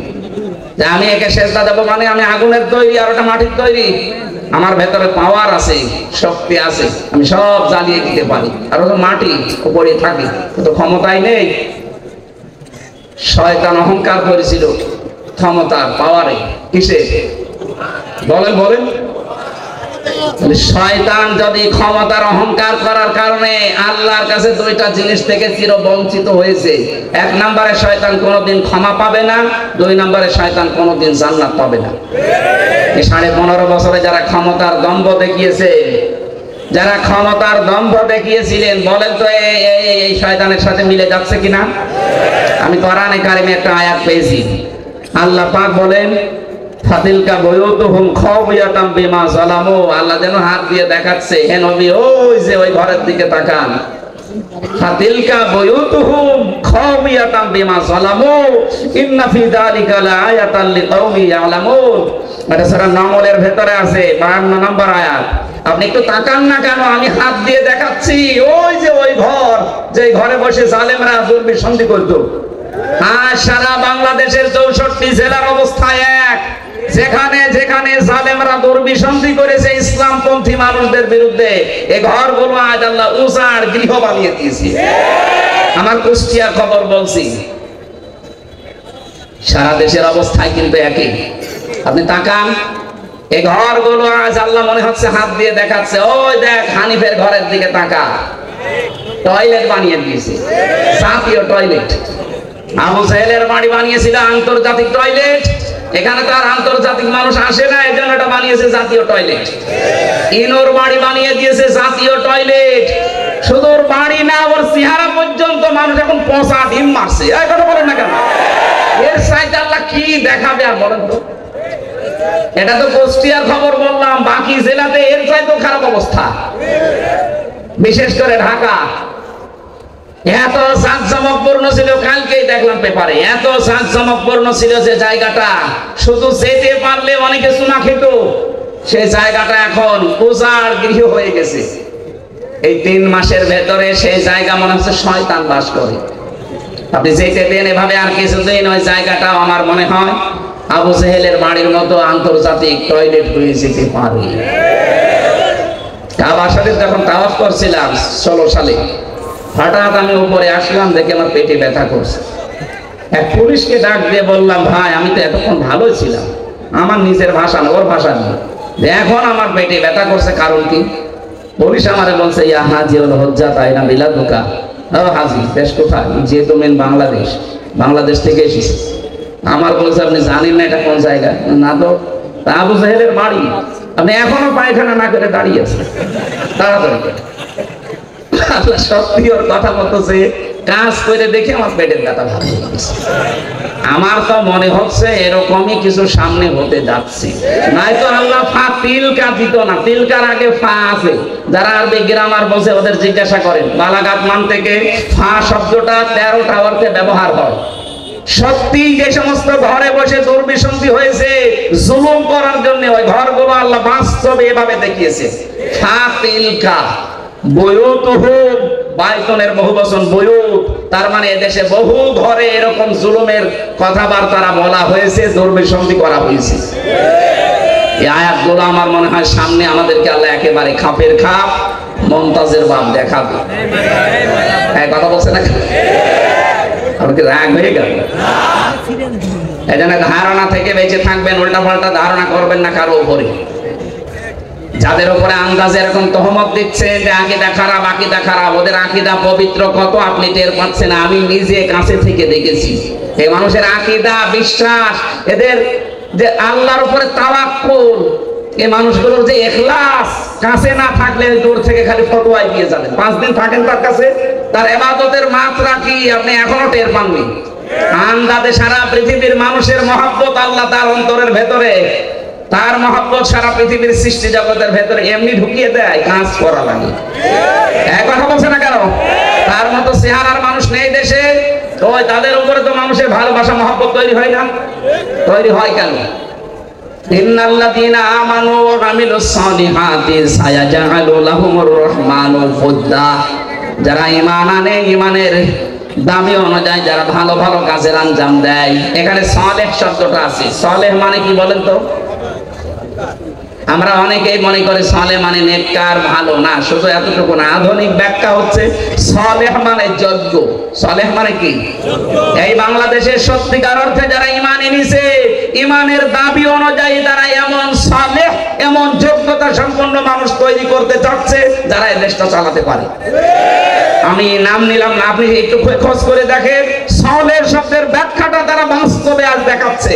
যে আমি একে সেজদা দেব মানে আমি আগুনের তৈরি আর ওটা মাটির তৈরি, আমার ভেতরে পাওয়ার আছে, শক্তি আছে, আমি সব জ্বালিয়ে দিতে পারি, আর ওটা মাটি উপরে থাকে, তো ক্ষমতাই নেই। শয়তান অহংকার করেছিল ক্ষমতার পাওয়ারে, কিসে বলেন বলেন? শয়তান যদি ক্ষমতার অহংকার করার কারণে আল্লাহর কাছে 2টা জিনিস থেকে চির বঞ্চিত হয়েছে। 1 নম্বরে শয়তান কোনোদিন ক্ষমা পাবে না, 2 নম্বরে শয়তান কোনোদিন জান্নাত পাবে না। এই 15.5 বছরে যারা ক্ষমতার দম্ভ দেখিয়েছে, যারা ক্ষমতার দম্ভ দেখিয়েছিলেন, বলেন তো এই শয়তানের সাথে মিলে যাচ্ছে কিনা? আমি কোরআনে কারিমে একটা আয়াত পেয়েছি, আল্লাহ পাক বলেন ফাতিলকা বুয়ুতুহুম খাওয়ায়াতাম বিমা যালামু, আল্লাহ যেন হাত দিয়ে দেখাচ্ছে, হে নবী ওই যে ওই ঘরের দিকে তাকান, ফাতিলকা বুয়ুতুহুম খাওয়ায়াতাম বিমা যালামু ইন্না ফি যালিকা লাআয়াতান লিকাওমি ইয়ালামুন, এটা সূরা নামলের ভেতরে আছে 52 নম্বর আয়াত। আপনি একটু তাকান না কেন? আমি হাত দিয়ে দেখাচ্ছি, ওই যে ওই ঘর, যে ঘরে বসে জালেমরা দুর্বিসন্ধি করত। আর সারা বাংলাদেশের 64 জেলার অবস্থা এক। যেখানে যেখানে জালেমরা দুর্বিসন্ধি করেছে ইসলামপন্থী মানুষদের বিরুদ্ধে, এই ঘরগুলো আজ আল্লাহ উজাড় গৃহ বানিয়ে দিয়েছে। আমার কুষ্টিয়ার খবর বলছি, সারা দেশের অবস্থায় কিন্তু একই। আপনি তাকান, এই ঘরগুলো আজ আল্লাহ মনে হচ্ছে হাত দিয়ে দেখাচ্ছে, ওই দেখ হানিফের ঘরের দিকে তাকা, টয়লেট বানিয়ে দিয়েছে, জাতীয় টয়লেট। আবু জাহেলের বাড়ি বানিয়েছিল আন্তর্জাতিক টয়লেট, এখানে তো আর আন্তর্জাতিক মানুষ আসে না, এই জন্য এটা বানিয়েছে জাতীয় টয়লেট। ইনোর বাড়ি বানিয়ে দিয়েছে জাতীয় টয়লেট। শুধু ওর বাড়ি না, ওর চেহারা পর্যন্ত মানুষ এখন পচা ডিম মারছে। এই কথা বলেন না কেন? এর সাইড আল্লাহ কি দেখাবে আর বলেন তো? এটা তো কুষ্টিয়ার খবর বললাম, বাকি জেলাতে এর চাইতেও খারাপ অবস্থা, বিশেষ করে ঢাকা। এত জাঁকজমকপূর্ণ ছিল, কালকেই দেখলাম পেপারে, এত জাঁকজমকপূর্ণ ছিল যে জায়গাটা শুধু যেতে পারলে অনেকে চুনা খেত, সেই জায়গাটা এখন উজাড় গৃহ হয়ে গেছে। এই 3 মাসের ভেতরে সেই জায়গা মনে হচ্ছে শয়তান বাস করে। আপনি যেতে দেন এভাবে, আর কিছুদিন ওই জায়গাটা আমার মনে হয় আবু জাহেলের বাড়ির মতো আন্তর্জাতিক টয়লেট হয়ে যেতে পারে। কাবা শরীফ যখন তাওয়াফ করছিলাম 16 সালে, হঠাৎ আমি উপরে আসলাম, দেখে আমার পেটে ব্যথা করছে। এক পুলিশকে ডাক দিয়ে বললাম, ভাই আমি তো এতক্ষণ ভালোই ছিলাম, আমার নিজের ভাষা না, ওর ভাষা নেই, এখন আমার পেটে ব্যথা করছে, কারণ কি? পুলিশ আমারে বলছে, ইয়া হাজিউল হজ্জাত আইনা বিলাদুকা। ও হাজি, দেশ কোথায়? যে তুমি বাংলাদেশ থেকে এসেছি। আমার বলছে, আপনি জানেন না এটা কোন জায়গা? না তো। আবু জাহেলের বাড়ি। আপনি এখনো পায়খানা না করে দাঁড়িয়ে আছেন, তাড়াতাড়ি করে। আল্লাহ সত্যি ওর কথা মতো যে কাজ করে দেখে আমার পেটের ব্যথা ভালো হয়ে গেছে। আমার তো মনে হচ্ছে এরকমই কিছু সামনে হতে যাচ্ছে, নয়তো আল্লাহ ফা তিলকা দিত না। তিলকার আগে ফা আছে, যারা আরবি গ্রামার বলছে ওদের জিজ্ঞাসা করেন। বালাগাত মান থেকে ফা শব্দটা 13টা অর্থে ব্যবহার হয়। সত্যি যে সমস্ত ঘরে বসে দুর্বিসন্ধি হয়েছে জুলুম করার জন্য, ওই ঘরগুলো আল্লাহ বাস্তবে এভাবে দেখিয়েছে। ফা তিলকা বয়ুতুহুম, বাইতুনের বহুবচন বয়ুত, তার মানে এদেশে বহু ঘরে এরকম জুলুমের কথাবার্তা বলা হয়েছে, দুর্বিসন্ধি করা হয়েছে। এই আয়াতগুলো আমার মনে হয় সামনে আমাদেরকে আল্লাহ একেবারে খাপের খাপ, মমতাজের বাপ দেখাবে। এই কথা বলছে না? আমাকে রাগ হয়ে গেল। এই জন্য ধারণা থেকে বেঁচে থাকবেন, উল্টা পাল্টা ধারণা করবেন না কারো উপরে। যাদের উপরে আন্দাজে এরকম তহমত দিচ্ছে যে আকীদা খারাপ, আকীদা খারাপ, ওদের আকীদা পবিত্র কত আপনি টের পাচ্ছেন। আমি নিজে কাছে থেকে দেখেছি এই মানুষের আকীদা, বিশ্বাস, এদের যে আল্লাহর উপরে তাওয়াক্কুল, এই মানুষগুলোর যে ইখলাস, কাছে না থাকলে দূর থেকে খালি ফতোয়াই দিয়ে যাবেন। 5 দিন থাকেন তার কাছে, তার ইবাদতের মাত্রা কি আপনি এখনো টের পাননি। আন্দাজে সারা পৃথিবীর মানুষের মহব্বত আল্লাহ তার অন্তরের ভেতরে, তার মহব্বত সারা পৃথিবীর সৃষ্টি জগতের ভেতরে এমনি ঢুকিয়ে দেয়, কাজ করা লাগে। এক কথা বলছে না কেন? তার মতো চেহারার মানুষ নেই দেশে, তো তাদের উপরে তো মানুষের ভালোবাসা মহব্বত তৈরি হয় না। তৈরি হয় কেন? ইন্নাল্লাযীনা আমানু ওয়া আমিলুস সালিহাতি সায়াজআলু লাহুমুর রহমানু ওদ্দা। যারা ঈমান আনে, ঈমানের দামি অনুযায়ী যারা ভালো ভালো কাজের আঞ্জাম দেয়, এখানে সালেহ শব্দটা আছে। সালেহ মানে কি বলেন তো? আমরা অনেকেই মনে করি সালেহ মানে নেককার, ভালো না। শুধু এতটুকু না, আধুনিক ব্যাখ্যা হচ্ছে সালেহ মানে যোগ্য। সালেহ মানে কি? এই বাংলাদেশের সত্যিকার অর্থে যারা ঈমান এনেছে, ঈমানের দাবি অনুযায়ী তারা এমন সালেহ, এমন যোগ্যতা সম্পন্ন মানুষ তৈরি করতে চাচ্ছে যারা এই দেশটা চালাতে পারে। আমি নাম নিলাম না, আপনি একটু খোঁজ করে দেখেন। সালেহ শব্দের ব্যাখ্যাটা তারা বাস্তবে আজ দেখাচ্ছে।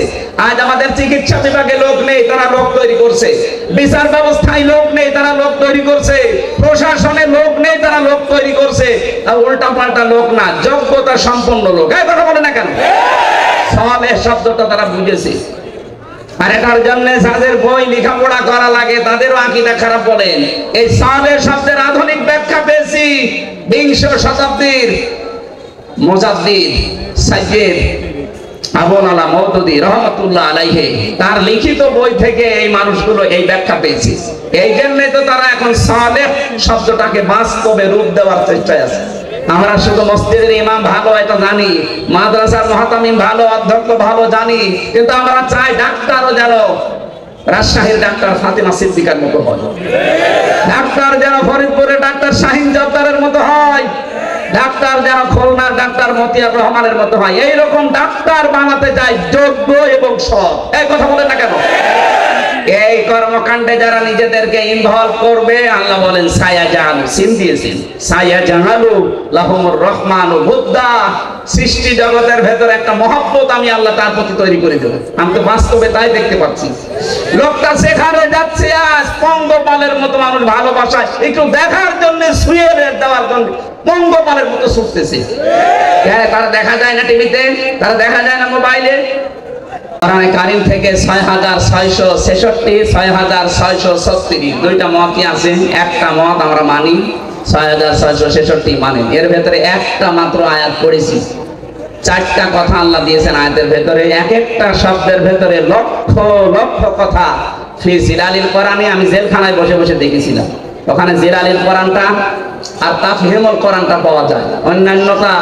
আজ আমাদের চিকিৎসা বিভাগে লোক নেই, তারা লোক তৈরি করছে। বিচার ব্যবস্থায় লোক নেই, তারা লোক তৈরি করছে। প্রশাসনে লোক নেই, তারা লোক তৈরি করছে। উল্টা পাল্টা লোক না, যোগ্যতা সম্পন্ন লোক। এই কথা বলে না কেন? সালেহ শব্দটা তারা বুঝেছে। আর এটার জন্য যাদের বই লেখাপড়া করা লাগে তাদেরও আকীদা খারাপ বলেন। এই সালেহ শব্দের আধুনিক ব্যাখ্যা পেয়েছি 20 শতাব্দীর মুজাদ্দিদ সাইয়্যিদ আবুল আলা মওদুদী রাহমাতুল্লাহ আলাইহি তার লিখিত বই থেকে এই মানুষগুলো এই ব্যাখ্যা পেয়েছে। এই জন্যই তো তারা এখন সালেহ শব্দটাকে বাস্তবে রূপ দেওয়ার চেষ্টায় আছে। আমরা শুধু মসজিদের ইমাম ভালো এটা জানি, মাদ্রাসার মুহতামিম ভালো, অধ্যক্ষ ভালো জানি, কিন্তু আমরা চাই ডাক্তারও যেন রাজশাহীর ডাক্তার ফাতেমা সিদ্দিকার মতো হয়, ডাক্তার যেন ফরিদপুরের ডাক্তার শাহিন জব্বারের মতো হয়, ডাক্তার যেন খুলনার ডাক্তার মতিয়ার রহমানের মতো হয়। এইরকম ডাক্তার বানাতে চাই, যোগ্য এবং সৎ। এই কথা বলেন না কেন? এই কর্মকাণ্ডে যারা নিজেদেরকে ইনভলভ করবে, আল্লাহ বলেন সায়াজাহালু, সিন দিয়েছেন, সায়াজাহালু লাহুমুর রহমানু বুদ্দা, সৃষ্টি জগতের ভেতরে একটা মহব্বত আমি আল্লাহ তার প্রতি তৈরি করে দেব। আমি তো বাস্তবে তাই দেখতে পাচ্ছি। লোকটা সেখানে যাচ্ছে আজ পঙ্গপালের মতো, মানুষ ভালোবাসায় একটু দেখার জন্য, শুয়ে দেওয়ার জন্য পঙ্গপালের মতো ছুটতেছে। তারা দেখা যায় না টিভিতে, তারা দেখা যায় না মোবাইলে। কোরআনে কারীম থেকে ৬৬৬৬, ৬৬৩৬ দুইটা মতই আছে। একটা মত আমরা মানি, ৬৬৬৬ মানেন। এর ভেতরে একটা মাত্র আয়াত পড়েছি, 4টা কথা আল্লাহ দিয়েছেন আয়াতের ভেতরে। এক একটা শব্দের ভেতরে লক্ষ লক্ষ কথা। ফি জিলালিল কোরআনে আমি জেলখানায় বসে বসে দেখেছিলাম, ওখানে জিলালিল কোরআনটা আর তাফহিমুল কোরআনটা পাওয়া যায়, অন্যান্যটা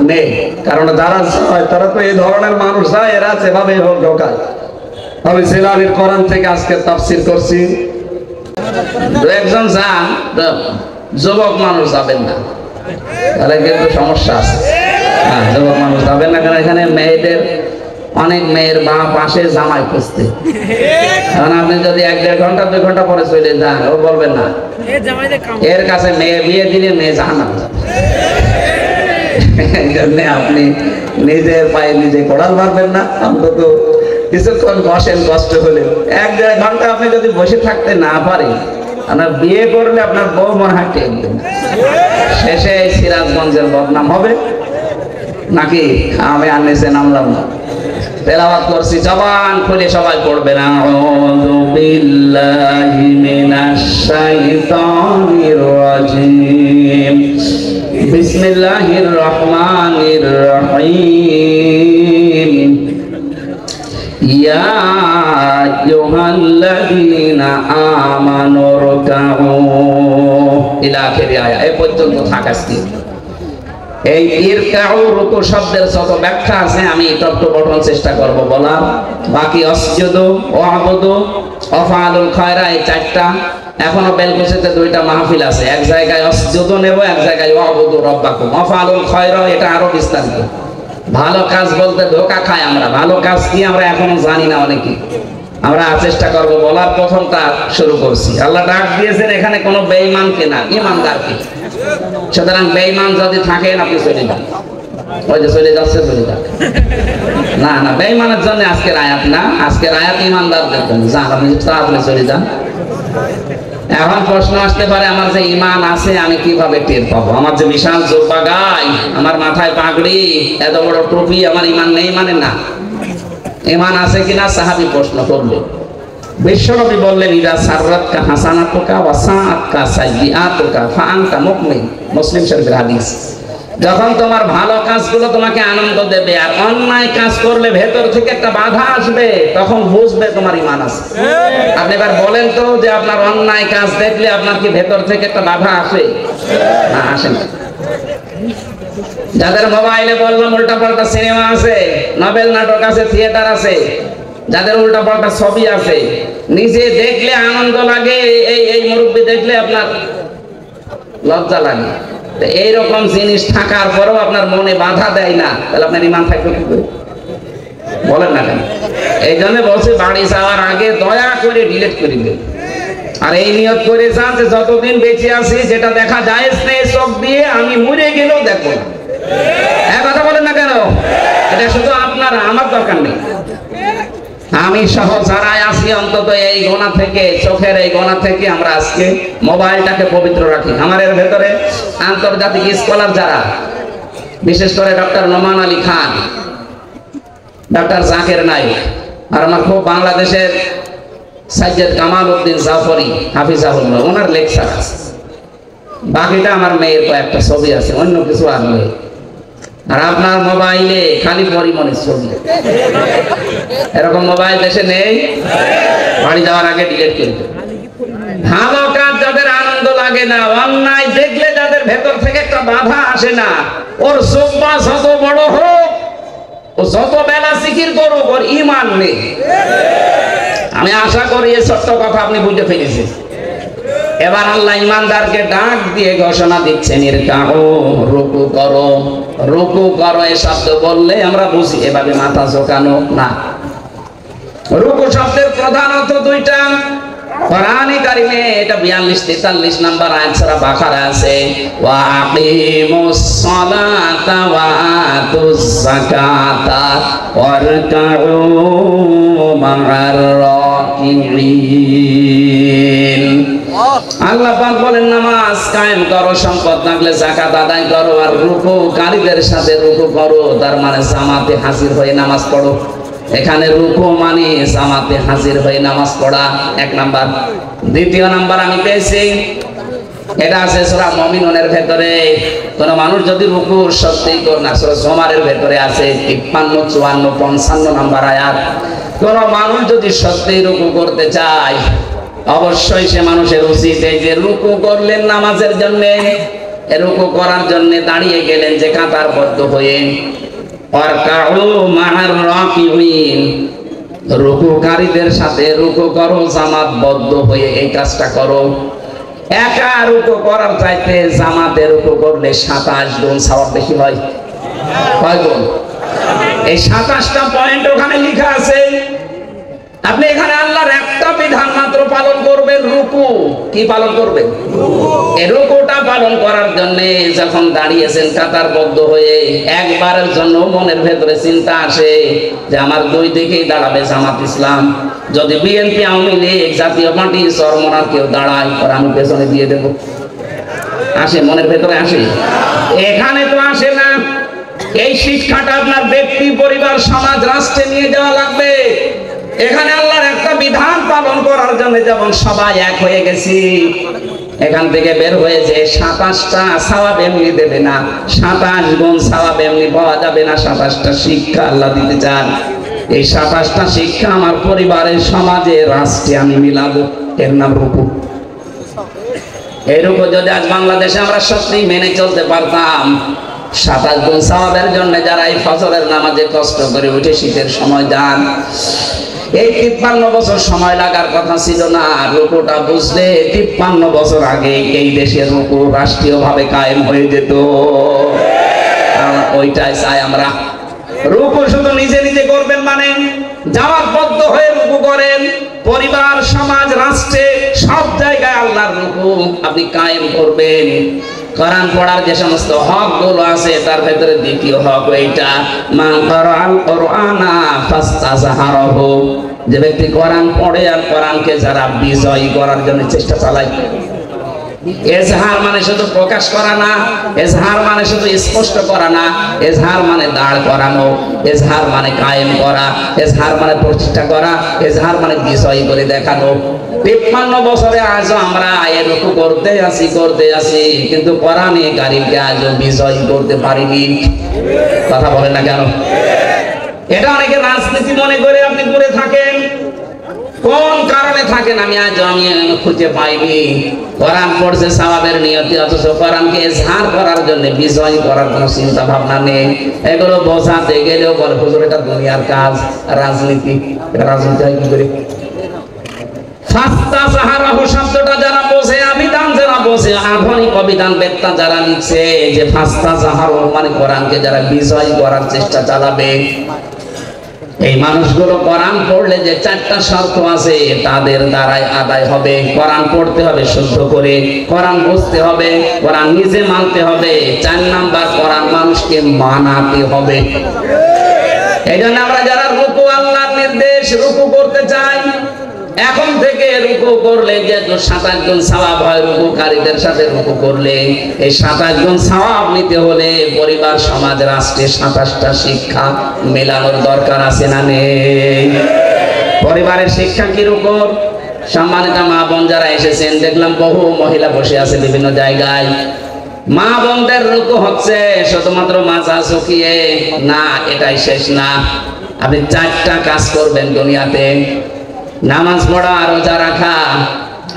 নেই। কারণ যারা তারা তো এই ধরনের মানুষ যায়, এরা যেভাবে হোক ঢোকায়। আমি জিলালিল কোরআন থেকে আজকে তাফসীর করছি। দু একজন যান, যুবক মানুষ যাবেন না, তাহলে কিন্তু সমস্যা আছে। হ্যাঁ, যুবক মানুষ যাবেন না, কারণ এখানে মেয়েদের অনেক মেয়ের পাশে জামাই খুঁজতে। কারণ আপনি যদি 1-1.5 ঘন্টা 2 ঘন্টা পরে চলে যান, ও বলবেন না এর কাছে মেয়ে বিয়ে দিলে মেয়ে জাহান্নাম যাবে। এই জন্য আপনি নিজের পায়ে নিজে কোড়াল মারবেন না। অন্তত কিছুক্ষণ বসেন, কষ্ট হলে 1-1.5 ঘন্টা আপনি যদি বসে থাকতে না পারেন, আপনার বিয়ে করলে আপনার বউ মনে হয় টেকবে না, শেষে সিরাজগঞ্জের বদনাম হবে। নাকি আমি আর নিচে নামলাম না, তেলাওয়াত করছি, জবান খুলে সবাই পড়বেন। আউযু বিল্লাহি মিনাশ শাইতানির রাজিম, বিসমিল্লাহির রহমানির রহিম, ইয়া আইয়ুহাল্লাযীনা আমানু রুকউ ইলা আখিরি আয়া। এই পর্যন্ত থাকাছি। এই ইরকাউ রুকু শব্দের যত ব্যাখ্যা আছে আমি টপ বটন চেষ্টা করব বলার। বাকি আসজুদু, ওয়াবুদু, ওয়াফআলুল খায়রা, এই 4টা। এখনো বেলকুচিতে 2টা মাহফিল আছে, এক জায়গায় আসজুদু নেব, এক জায়গায় ওয়াবুদু রাব্বাকুম। ওয়াফআলুল খায়রা এটা আরো বিস্তারিত। ভালো কাজ বলতে ধোঁকা খাই আমরা, ভালো কাজ কি আমরা এখনো জানি না অনেকে। আমরা চেষ্টা করব বলার। প্রথমটা শুরু করছি। আল্লাহ ডাক দিয়েছেন এখানে কোনো বেঈমানকে না, ঈমানদারকে। সুতরাং বেঈমান যদি থাকেন আপনি চলে যান, ওই যে চলে যাচ্ছে চলে যান। না না, বেঈমানের জন্য আজকের আয়াত না, আজকের আয়াত ঈমানদারদের জন্য। যান আপনি তাড়াতাড়ি চলে যান। এখন প্রশ্ন আসতে পারে, আমার যে ঈমান আছে আমি কিভাবে টের পাবো? আমার যে বিশাল জুব্বা গায়, আমার মাথায় পাগড়ি, এত বড় টুপি, আমার ঈমান নেই মানে না? ঈমান আছে কিনা সাহাবী প্রশ্ন করলো। বিশ্বনবী বললেন, ইদা সাররাতকা হাসানাতুকা ওয়া সাআতকা সাইয়্যাতুকা ফাআনতা মুমিন। মুসলিম শরীফের হাদিস। যখন তোমার ভালো কাজগুলো তোমাকে আনন্দ দেবে আর অন্যায় কাজ করলে ভেতর থেকে একটা বাধা আসবে, তখন বুঝবে তোমার ঈমান আছে। আপনি এবার বলেন তো, যে আপনার অন্যায় কাজ দেখলে আপনার কি ভেতর থেকে একটা বাধা আসে? না, আসে না। যাদের মোবাইলে বললাম উল্টাপাল্টা সিনেমা আছে, নভেল নাটক আছে, থিয়েটার আছে, যাদের উল্টাপাল্টা ছবি আছে, নিজে দেখলে আনন্দ লাগে, এই মুরব্বী দেখলে আপনার লজ্জা লাগে। এইরকম জিনিস থাকার পরেও আপনার মনে বাধা দেয় না, তাহলে আপনার ঈমান থাকবে কি করে? বলেন না কেন? এই জন্য বলছে বাড়ি যাওয়ার আগে দয়া করে ডিলিট করে দিন। আর এই নিয়ত করে যান যে যতদিন বেঁচে আছি যেটা দেখা যায় চোখ দিয়ে, আমি মরে গেলেও দেখবো না। এক কথা বলেন না কেন? এটা শুধু আপনার, আমার দরকার নেই। আমি সহ যারাই আছি অন্তত এই গোনা থেকে, চোখের এই গোনা থেকে আমরা আজকে মোবাইলটাকে পবিত্র রাখি। আমার এর ভেতরে আন্তর্জাতিক স্কলার যারা, বিশেষ করে ডক্টর নোমান আলী খান, ডক্টর জাকির নাইক, আর আমার খুব বাংলাদেশের সাইয়্যেদ কামাল উদ্দিন জাফরি হাফিজাহুল্লাহ, ওনার লেকচার আছে। বাকিটা আমার মেয়ের কয়েকটা ছবি আছে, অন্য কিছু আর নেই। আর আপনার মোবাইলে খালি পরিমণির ছবি। এরকম মোবাইল দেশে নেই, বাড়ি যাওয়ার আগে ডিলিট করে দেন। ভালো কাজ যাদের আনন্দ লাগে না, অন্যায় দেখলে যাদের ভেতর থেকে একটা বাধা আসে না, ওর সোব্বা যত বড় হোক, ও যত বেলা জিকির করুক, ওর ঈমান নেই। আমি আশা করি এই ছোট্ট কথা আপনি বুঝে ফেলেছেন। এবার আল্লাহ ঈমানদারকে ডাক দিয়ে ঘোষণা দিচ্ছেন, ইরকাউ, রুকু করো। রুকু করো এই শব্দ বললে আমরা বুঝি এভাবে মাথা ঝোঁকানো না। রুকু শব্দের প্রধান অর্থ দুইটা। কোরআনে কারিমে এটা 42-43 নাম্বার আয়াত সূরা বাকারা আছে, ওয়া আকিমুস সালাতা ওয়া আতুজ যাকাতা ওয়ারকাউ মা'আর রাকিঈন। আল্লাহ পাক বলেন নামাজ কায়েম করো, সম্পদ থাকলে যাকাত আদায় করো, আর রুকুকারীদের সাথে রুকু করো। তার মানে জামাতে হাজির হয়ে নামাজ পড়ো। এখানে রুকু মানে জামাতে হাজির হয়ে নামাজ পড়া, এক নাম্বার। দ্বিতীয় নাম্বার আমি পেয়েছি, এটা আছে সূরা মুমিনুনের ভেতরে। কোন মানুষ যদি রুকু সত্যি করে না, সূরা জুমারের ভেতরে আছে 53, 54, 55 নাম্বার আয়াত। কোন মানুষ যদি সত্যি রুকু করতে চায়, অবশ্যই সে মানুষের উচিত এই যে রুকু করলেন নামাজের জন্য, রুকু করার জন্য দাঁড়িয়ে গেলেন যে কাতারবদ্ধ হয়ে, ওয়ারকাউ মা'আর রাকিঈন, রুকুকারীদের সাথে রুকু করো জামাতবদ্ধ হয়ে, এই কাজটা করো। একা রুকু করার চাইতে জামাতে রুকু করলে 27 গুণ সওয়াব বেশি হয়। কয় গুণ? এই 27টা পয়েন্ট ওখানে লেখা আছে। আপনি এখানে আল্লাহর একটা বিধান মাত্র পালন করবেন, রুকু। কি পালন করবেন? এই রুকুটা পালন করার জন্য যখন দাঁড়িয়েছেন কাতারবদ্ধ হয়ে, একবারের জন্য মনের ভেতরে চিন্তা আসে যে আমার দুই দিকেই দাঁড়াবে জামাত ইসলাম। যদি বিএনপি, আওয়ামী লীগ, জাতীয় পার্টি, চরমনার কেউ দাঁড়ায়, আর আমি পেছনে দিয়ে দেব, আসে মনের ভেতরে আসে? এখানে তো আসে না। এই শিক্ষাটা আপনার ব্যক্তি, পরিবার, সমাজ, রাষ্ট্রে নিয়ে যাওয়া লাগবে। এখানে আল্লাহর একটা বিধান পালন করার জন্য যেমন সবাই এক হয়ে গেছি, এখান থেকে বের হয়েছে 27টা সওয়াব এমনি দেবে না, 27 গুণ সওয়াব এমনি পাওয়া যাবে না। 27টা শিক্ষা আল্লাহ দিতে চান। এই 27টা শিক্ষা আমার পরিবারের, সমাজে, রাষ্ট্রে আমি মিলাবো, এর নাম রুকু। এই রুকু যদি আজ বাংলাদেশে আমরা সত্যি মেনে চলতে পারতাম, 27 গুণ সওয়াবের জন্য যারা এই ফজরের নামাজে কষ্ট করে উঠে শীতের সময় যান, এই 53 বছর সময় লাগার কথা ছিল না। রুকুটা বুঝলে 53 বছর আগে এই দেশের রুকু রাষ্ট্রীয়ভাবে কায়েম হয়ে যেত। ওইটাই চাই আমরা। রুকু শুধু নিজে নিজে করবেন মানে জামাতবদ্ধ হয়ে রুকু করেন, পরিবার, সমাজ, রাষ্ট্রে সব জায়গায় আল্লাহর রুকু আপনি কায়েম করবেন। কোরআন পড়ার যে সমস্ত হক গুলো আছে, তার ভেতরে দ্বিতীয় হক এইটা, মান ক্বারাআল কুরআনা ফাস্তাযহারাহু, যে ব্যক্তি কোরআন পড়ে আর কোরআনকে যারা বিজয়ী করার জন্য চেষ্টা চালায়। এজহার মানে শুধু প্রকাশ করা না, এজহার মানে শুধু স্পষ্ট করা না, এজহার মানে দাঁড় করানো, এজহার মানে কায়েম করা, এজহার মানে প্রতিষ্ঠা করা, এজহার মানে বিজয়ী করে দেখানো। 53 বছরে আজও আমরা এরকম করতে আসি, কিন্তু কোরআনে কারীমকে আজও বিজয়ী করতে পারিনি। কথা বলেন না কেন? এটা অনেকে রাজনীতি মনে করে আপনি করে থাকেন। কোন কারণে থাকেন আমি খুঁজে পাইনি। কোরআন পড়ছে সওয়াবের নিয়তে, অথচ কোরআনকে ইজহার করার জন্য, বিজয় করার কোনো চিন্তা ভাবনা নেই। এগুলো বোঝাতে গেলেও বলে হুজুর এটা দুনিয়ার কাজ, রাজনীতি। এটা রাজনীতি হয় কি করে? ফাস্তাযহারাহু শব্দটা যারা বোঝে, অভিধান যারা বোঝে, আধুনিক অভিধান বেত্তা যারা লিখছে যে ফাস্তাযহারাহু মানে কোরআনকে যারা বিজয় করার চেষ্টা চালাবে, এই মানুষগুলো কোরআন পড়লে যে 4টা শর্ত আছে তাদের দ্বারাই আদায় হবে। কোরআন পড়তে হবে শুদ্ধ করে, কোরআন বুঝতে হবে, কোরআন নিজে মানতে হবে। 4 নাম্বার, কোরআন মানুষকে মানাতে হবে। এই জন্য আমরা যারা রুকু, আল্লাহর নির্দেশ, রুকু করতে চাই, এখন থেকে রুকু করলে যে 27 গুণ সওয়াব হয়, রুকুকারীদের সাথে রুকু করলে এই 27 গুণ সওয়াব নিতে হলে পরিবার, সমাজ, রাষ্ট্রে 27টা শিক্ষা মেলানোর দরকার আছে না নেই? পরিবারের শিক্ষা কি রুকু? সম্মানিত মা বোন যারা এসেছেন, দেখলাম বহু মহিলা বসে আছে বিভিন্ন জায়গায়। মা বোনদের রুকু হচ্ছে শুধুমাত্র মাথা ঝুঁকিয়ে না, এটাই শেষ না। আপনি 4টা কাজ করবেন দুনিয়াতে, নামাজ পড়া, রোজা রাখা,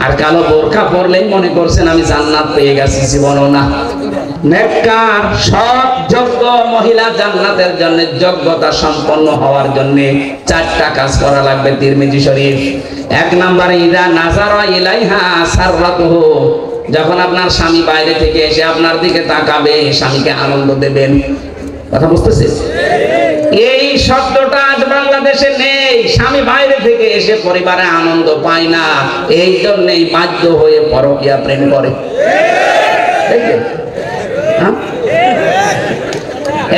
আর কালো বোরকা পরলেই মনে করছেন আমি জান্নাত পেয়ে গেছি, জীবনও না। নেককার সৎ যোগ্য মহিলা জান্নাতের জন্য যোগ্যতা সম্পন্ন হওয়ার জন্য 4টা কাজ করা লাগবে। তিরমিজি শরীফ। 1 নম্বরে ইদা নাজারা ইলাইহা সাররাতুহু, যখন আপনার স্বামী বাইরে থেকে এসে আপনার দিকে তাকাবে, স্বামীকে আনন্দ দেবেন। কথা বুঝতেছেন? এই শব্দটা আজ বাংলাদেশে নেই। স্বামী বাইরে থেকে এসে পরিবারে আনন্দ পায় না, এই জন্যই বাধ্য হয়ে পরকীয়া প্রেম করে।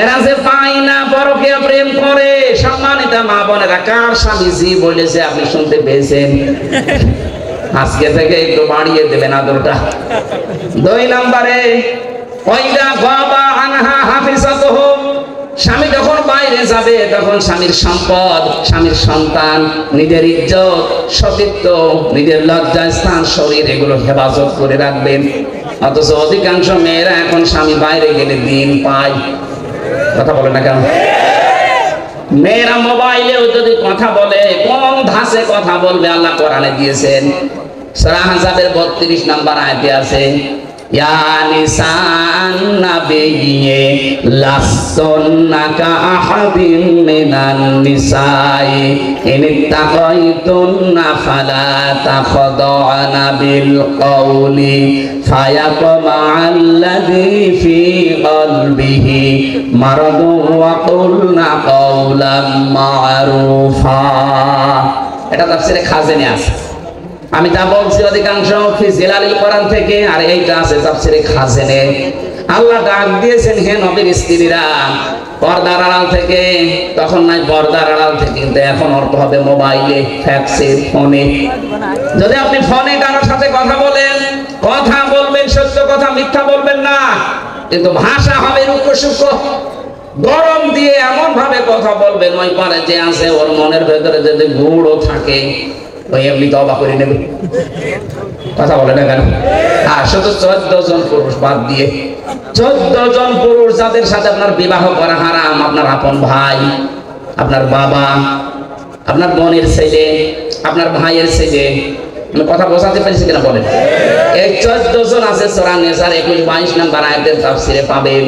এরা যে পায় না, পরকীয়া প্রেম করে। সম্মানিত মা বোনেরা, কার স্বামী জি বলেছে আপনি শুনতে পেয়েছেন? আজকে থেকে একটু বাড়িয়ে দেবেন আদরটা। 2 নম্বরে ওয়াইদা গাবা আনহা হাফিজাতুহু, স্বামী যখন বাইরে যাবে তখন স্বামীর সম্পদ, স্বামীর সন্তান, নিজের ইজ্জত, সতীত্ব, নিজের লজ্জা স্থান, শরীর, এগুলো হেফাজত করে রাখবেন। অথচ অধিকাংশ মেয়েরা এখন স্বামী বাইরে গেলে দিন পায়। কথা বলে না কেন? মেয়েরা মোবাইলেও যদি কথা বলে, কোন ধাঁচে কথা বলবে আল্লাহ কোরআনে দিয়েছেন। সূরা আহজাবের 32 নম্বর আয়াতে আছে, ইয়া নিসান নাবিয়্যি লাসতুন্না কাআহাদিন মিনান নিসাই ইনিত্তাকাইতুন্না ফালা তাখদা'না বিল কওলি ফায়াতমা'আল্লাযী ফী কলবিহি মারাদু ওয়া কুলনা কাওলাম মা'রুফা। এটা তাফসীরে খাজেনে আছে। আমি যা বলছি অধিকাংশ ফি জিলালিল কোরআন থেকে, আর এইটা আছে তাফসীরে খাজেনে। আল্লাহ ডাক দিয়েছেন, হে নবীর স্ত্রীরা, পর্দার আড়াল থেকে, তখন নাই পর্দার আড়াল থেকে, কিন্তু এখন অর্থ হবে মোবাইলে, ফ্যাক্সে, ফোনে। যদি আপনি ফোনে কারোর সাথে কথা বলেন, কথা বলবেন সত্য কথা, মিথ্যা বলবেন না, কিন্তু ভাষা হবে রুক্ষ সূক্ষ্ম, গরম দিয়ে এমন ভাবে কথা বলবেন ওই পারে যে আছে ওর মনের ভেতরে যদি গুড়ও থাকে ওই এমনি তওবা করে নেবে। কথা বলে না কেন? আর শুধু 14 জন পুরুষ বাদ দিয়ে, 14 জন পুরুষ যাদের সাথে আপনার বিবাহ করা হারাম, আপনার আপন ভাই, আপনার বাবা, আপনার বোনের ছেলে, আপনার ভাইয়ের ছেলে। আমি কথা বোঝাতে পারছি কিনা বলেন? এই 14 জন আছে সূরা নিসার 21-22 নম্বর আয়াতের তাফসীরে পাবেন।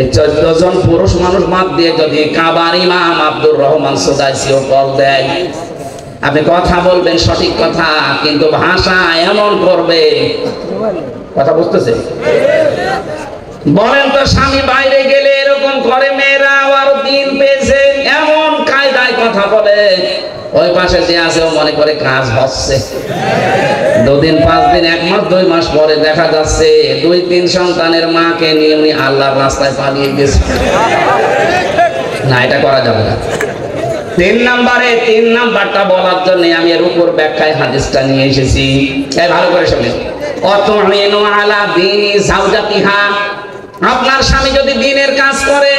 এই 14 জন পুরুষ মানুষ বাদ দিয়ে যদি কাবার ইমাম আব্দুর রহমান সুদাইসিও কল দেয়, আপনি কথা বলবেন সঠিক কথা, কিন্তু ভাষা এমন করবে। কথা বুঝতেছে? বলেন তো, স্বামী বাইরে গেলে এরকম করে মেয়েরা, আর দিন পেয়েছে, এমন কায়দায় কথা বলে, ওই পাশে যে আছে ও মনে করে কাজ হচ্ছে। 2 দিন 5 দিন 1 মাস 2 মাস পরে দেখা যাচ্ছে 2-3 সন্তানের মাকে নিয়ে উনি আল্লাহর রাস্তায় পালিয়ে গেছে। না, এটা করা যাবে না। 3 নাম্বারটা বলার জন্য আমি এর উপর ব্যাখ্যায় হাদিসটা নিয়ে এসেছি। এই ভালো করে শুনুন। অতুইনু আলা দীনি যাওজাতিহা, আপনার স্বামী যদি দ্বীনের কাজ করে,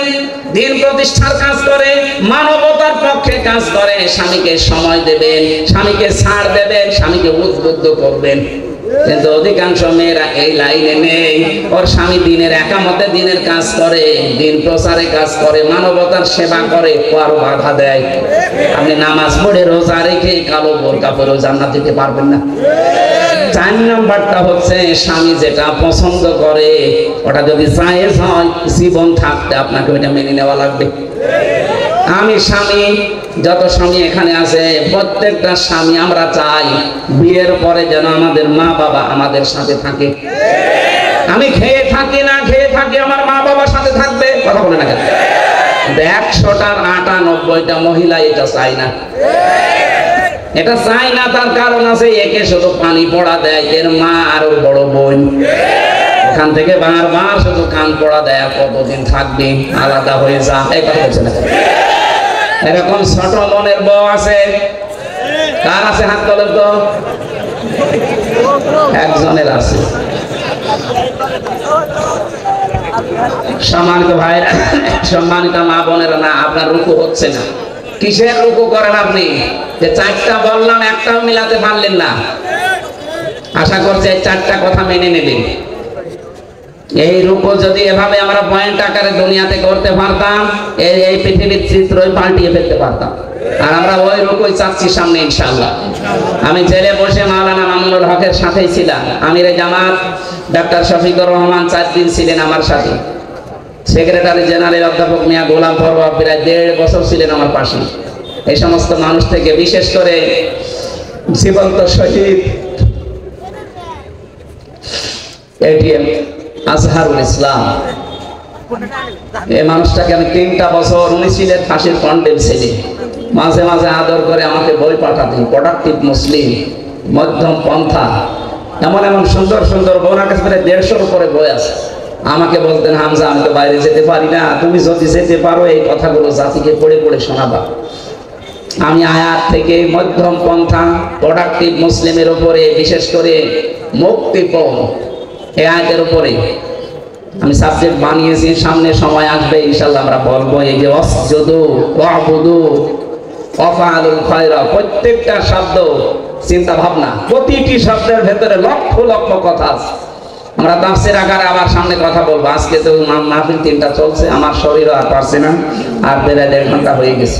দ্বীন প্রতিষ্ঠার কাজ করে, মানবতার পক্ষে কাজ করে, স্বামীকে সময় দেবেন, স্বামীকে ছাড় দেবেন, স্বামীকে উদ্বুদ্ধ করবেন। কিন্তু অধিকাংশ মেয়েরা এই লাইনে নেই। ওর স্বামী দ্বীনের একামতে দ্বীনের কাজ করে, দ্বীন প্রচারে কাজ করে, মানবতার সেবা করে, আরো বাধা দেয়। আপনি নামাজ পড়ে রোজা রেখে কালো বোরকা পরে জান্নাত দিতে পারবেন না। 4 নাম্বারটা হচ্ছে, স্বামী যেটা পছন্দ করে ওটা যদি জায়েজ হয়, জীবন থাকতে আপনাকে ওটা মেনে নেওয়া লাগবে। আমি স্বামী, যত স্বামী এখানে আছে, প্রত্যেকটা স্বামী আমরা চাই বিয়ের পরে যেন আমাদের মা বাবা আমাদের সাথে থাকে। আমি খেয়ে থাকি না খেয়ে থাকি, আমার মা বাবার সাথে থাকবে। কথা বলে না কেন? 100টার 98টা মহিলা এটা চায় না। এটা চাই না, তার কারণ আছে, একে শুধু পানি পড়া দেয় এর মা আর ওর বড় বোন, এখান থেকে বারবার শুধু কান পড়া দেয়, কতদিন থাকবি, আলাদা হয়ে যা। এই কথা বলছে না? এরকম ছোট মনের বউ আছে? কার আছে হাত তোলেন তো? একজনের আছে। সম্মানিত ভাইরা, সম্মানিত মা বোনেরা, না আপনার রুকু হচ্ছে না। কিসের রুকু করেন আপনি? যে 4টা বললাম, একটাও মিলাতে পারলেন না। আশা করছি এই 4টা কথা মেনে নেবেন। এই রূপ যদি এভাবে আমরা পয়েন্ট আকারে দুনিয়াতে করতে পারতাম, এই পৃথিবীর চিত্রই পাল্টিয়ে ফেলতে পারতাম। আর আমরা ওই রূপই চাচ্ছি সামনে ইনশাআল্লাহ। আমি জেলে বসে মাওলানা মামুনুল হকের সাথেই ছিলাম। আমিরে জামাত ডাক্তার শফিকুর রহমান 4 দিন ছিলেন আমার সাথে। সেক্রেটারি জেনারেল অধ্যাপক মিয়া গোলাম পরোয়ার প্রায় 1.5 বছর ছিলেন আমার পাশে। এই সমস্ত মানুষ থেকে বিশেষ করে জীবন্ত শহীদ এটিএম আজহারুল ইসলাম, এই মানুষটাকে আমি 3টা বছর, উনি ছিলেন ফাঁসির কন্ডেম ছেলে। মাঝে মাঝে আদর করে আমাকে বই পাঠাতেন, প্রোডাক্টিভ মুসলিম, মধ্যম পন্থা, এমন এমন সুন্দর সুন্দর বই। ওনার কাছে প্রায় 150-র উপরে বই আছে। আমাকে বলতেন, হামজা আমি তো বাইরে যেতে পারি না, তুমি যদি যেতে পারো এই কথাগুলো জাতিকে পড়ে পড়ে শোনাবা। আমি আয়াত থেকে মধ্যম পন্থা, প্রোডাক্টিভ মুসলিমের উপরে, বিশেষ করে মুক্তিপণ এই আয়াতের উপরে আমি সাবজেক্ট বানিয়েছি। সামনে সময় আসবে ইনশাআল্লাহ আমরা বলবো। এই যে ওয়াসজুদু ওয়াবুদু ওয়াফআলুল খায়রা, প্রত্যেকটা শব্দ চিন্তা ভাবনা, প্রতিটি শব্দের ভেতরে লক্ষ লক্ষ কথা আছে। আমরা তাফসীর আকারে আবার সামনে কথা বলবো। আজকে তো মাহফিল 3টা চলছে, আমার শরীরও আর পারছে না, আর প্রায় 1.5 ঘন্টা হয়ে গেছে।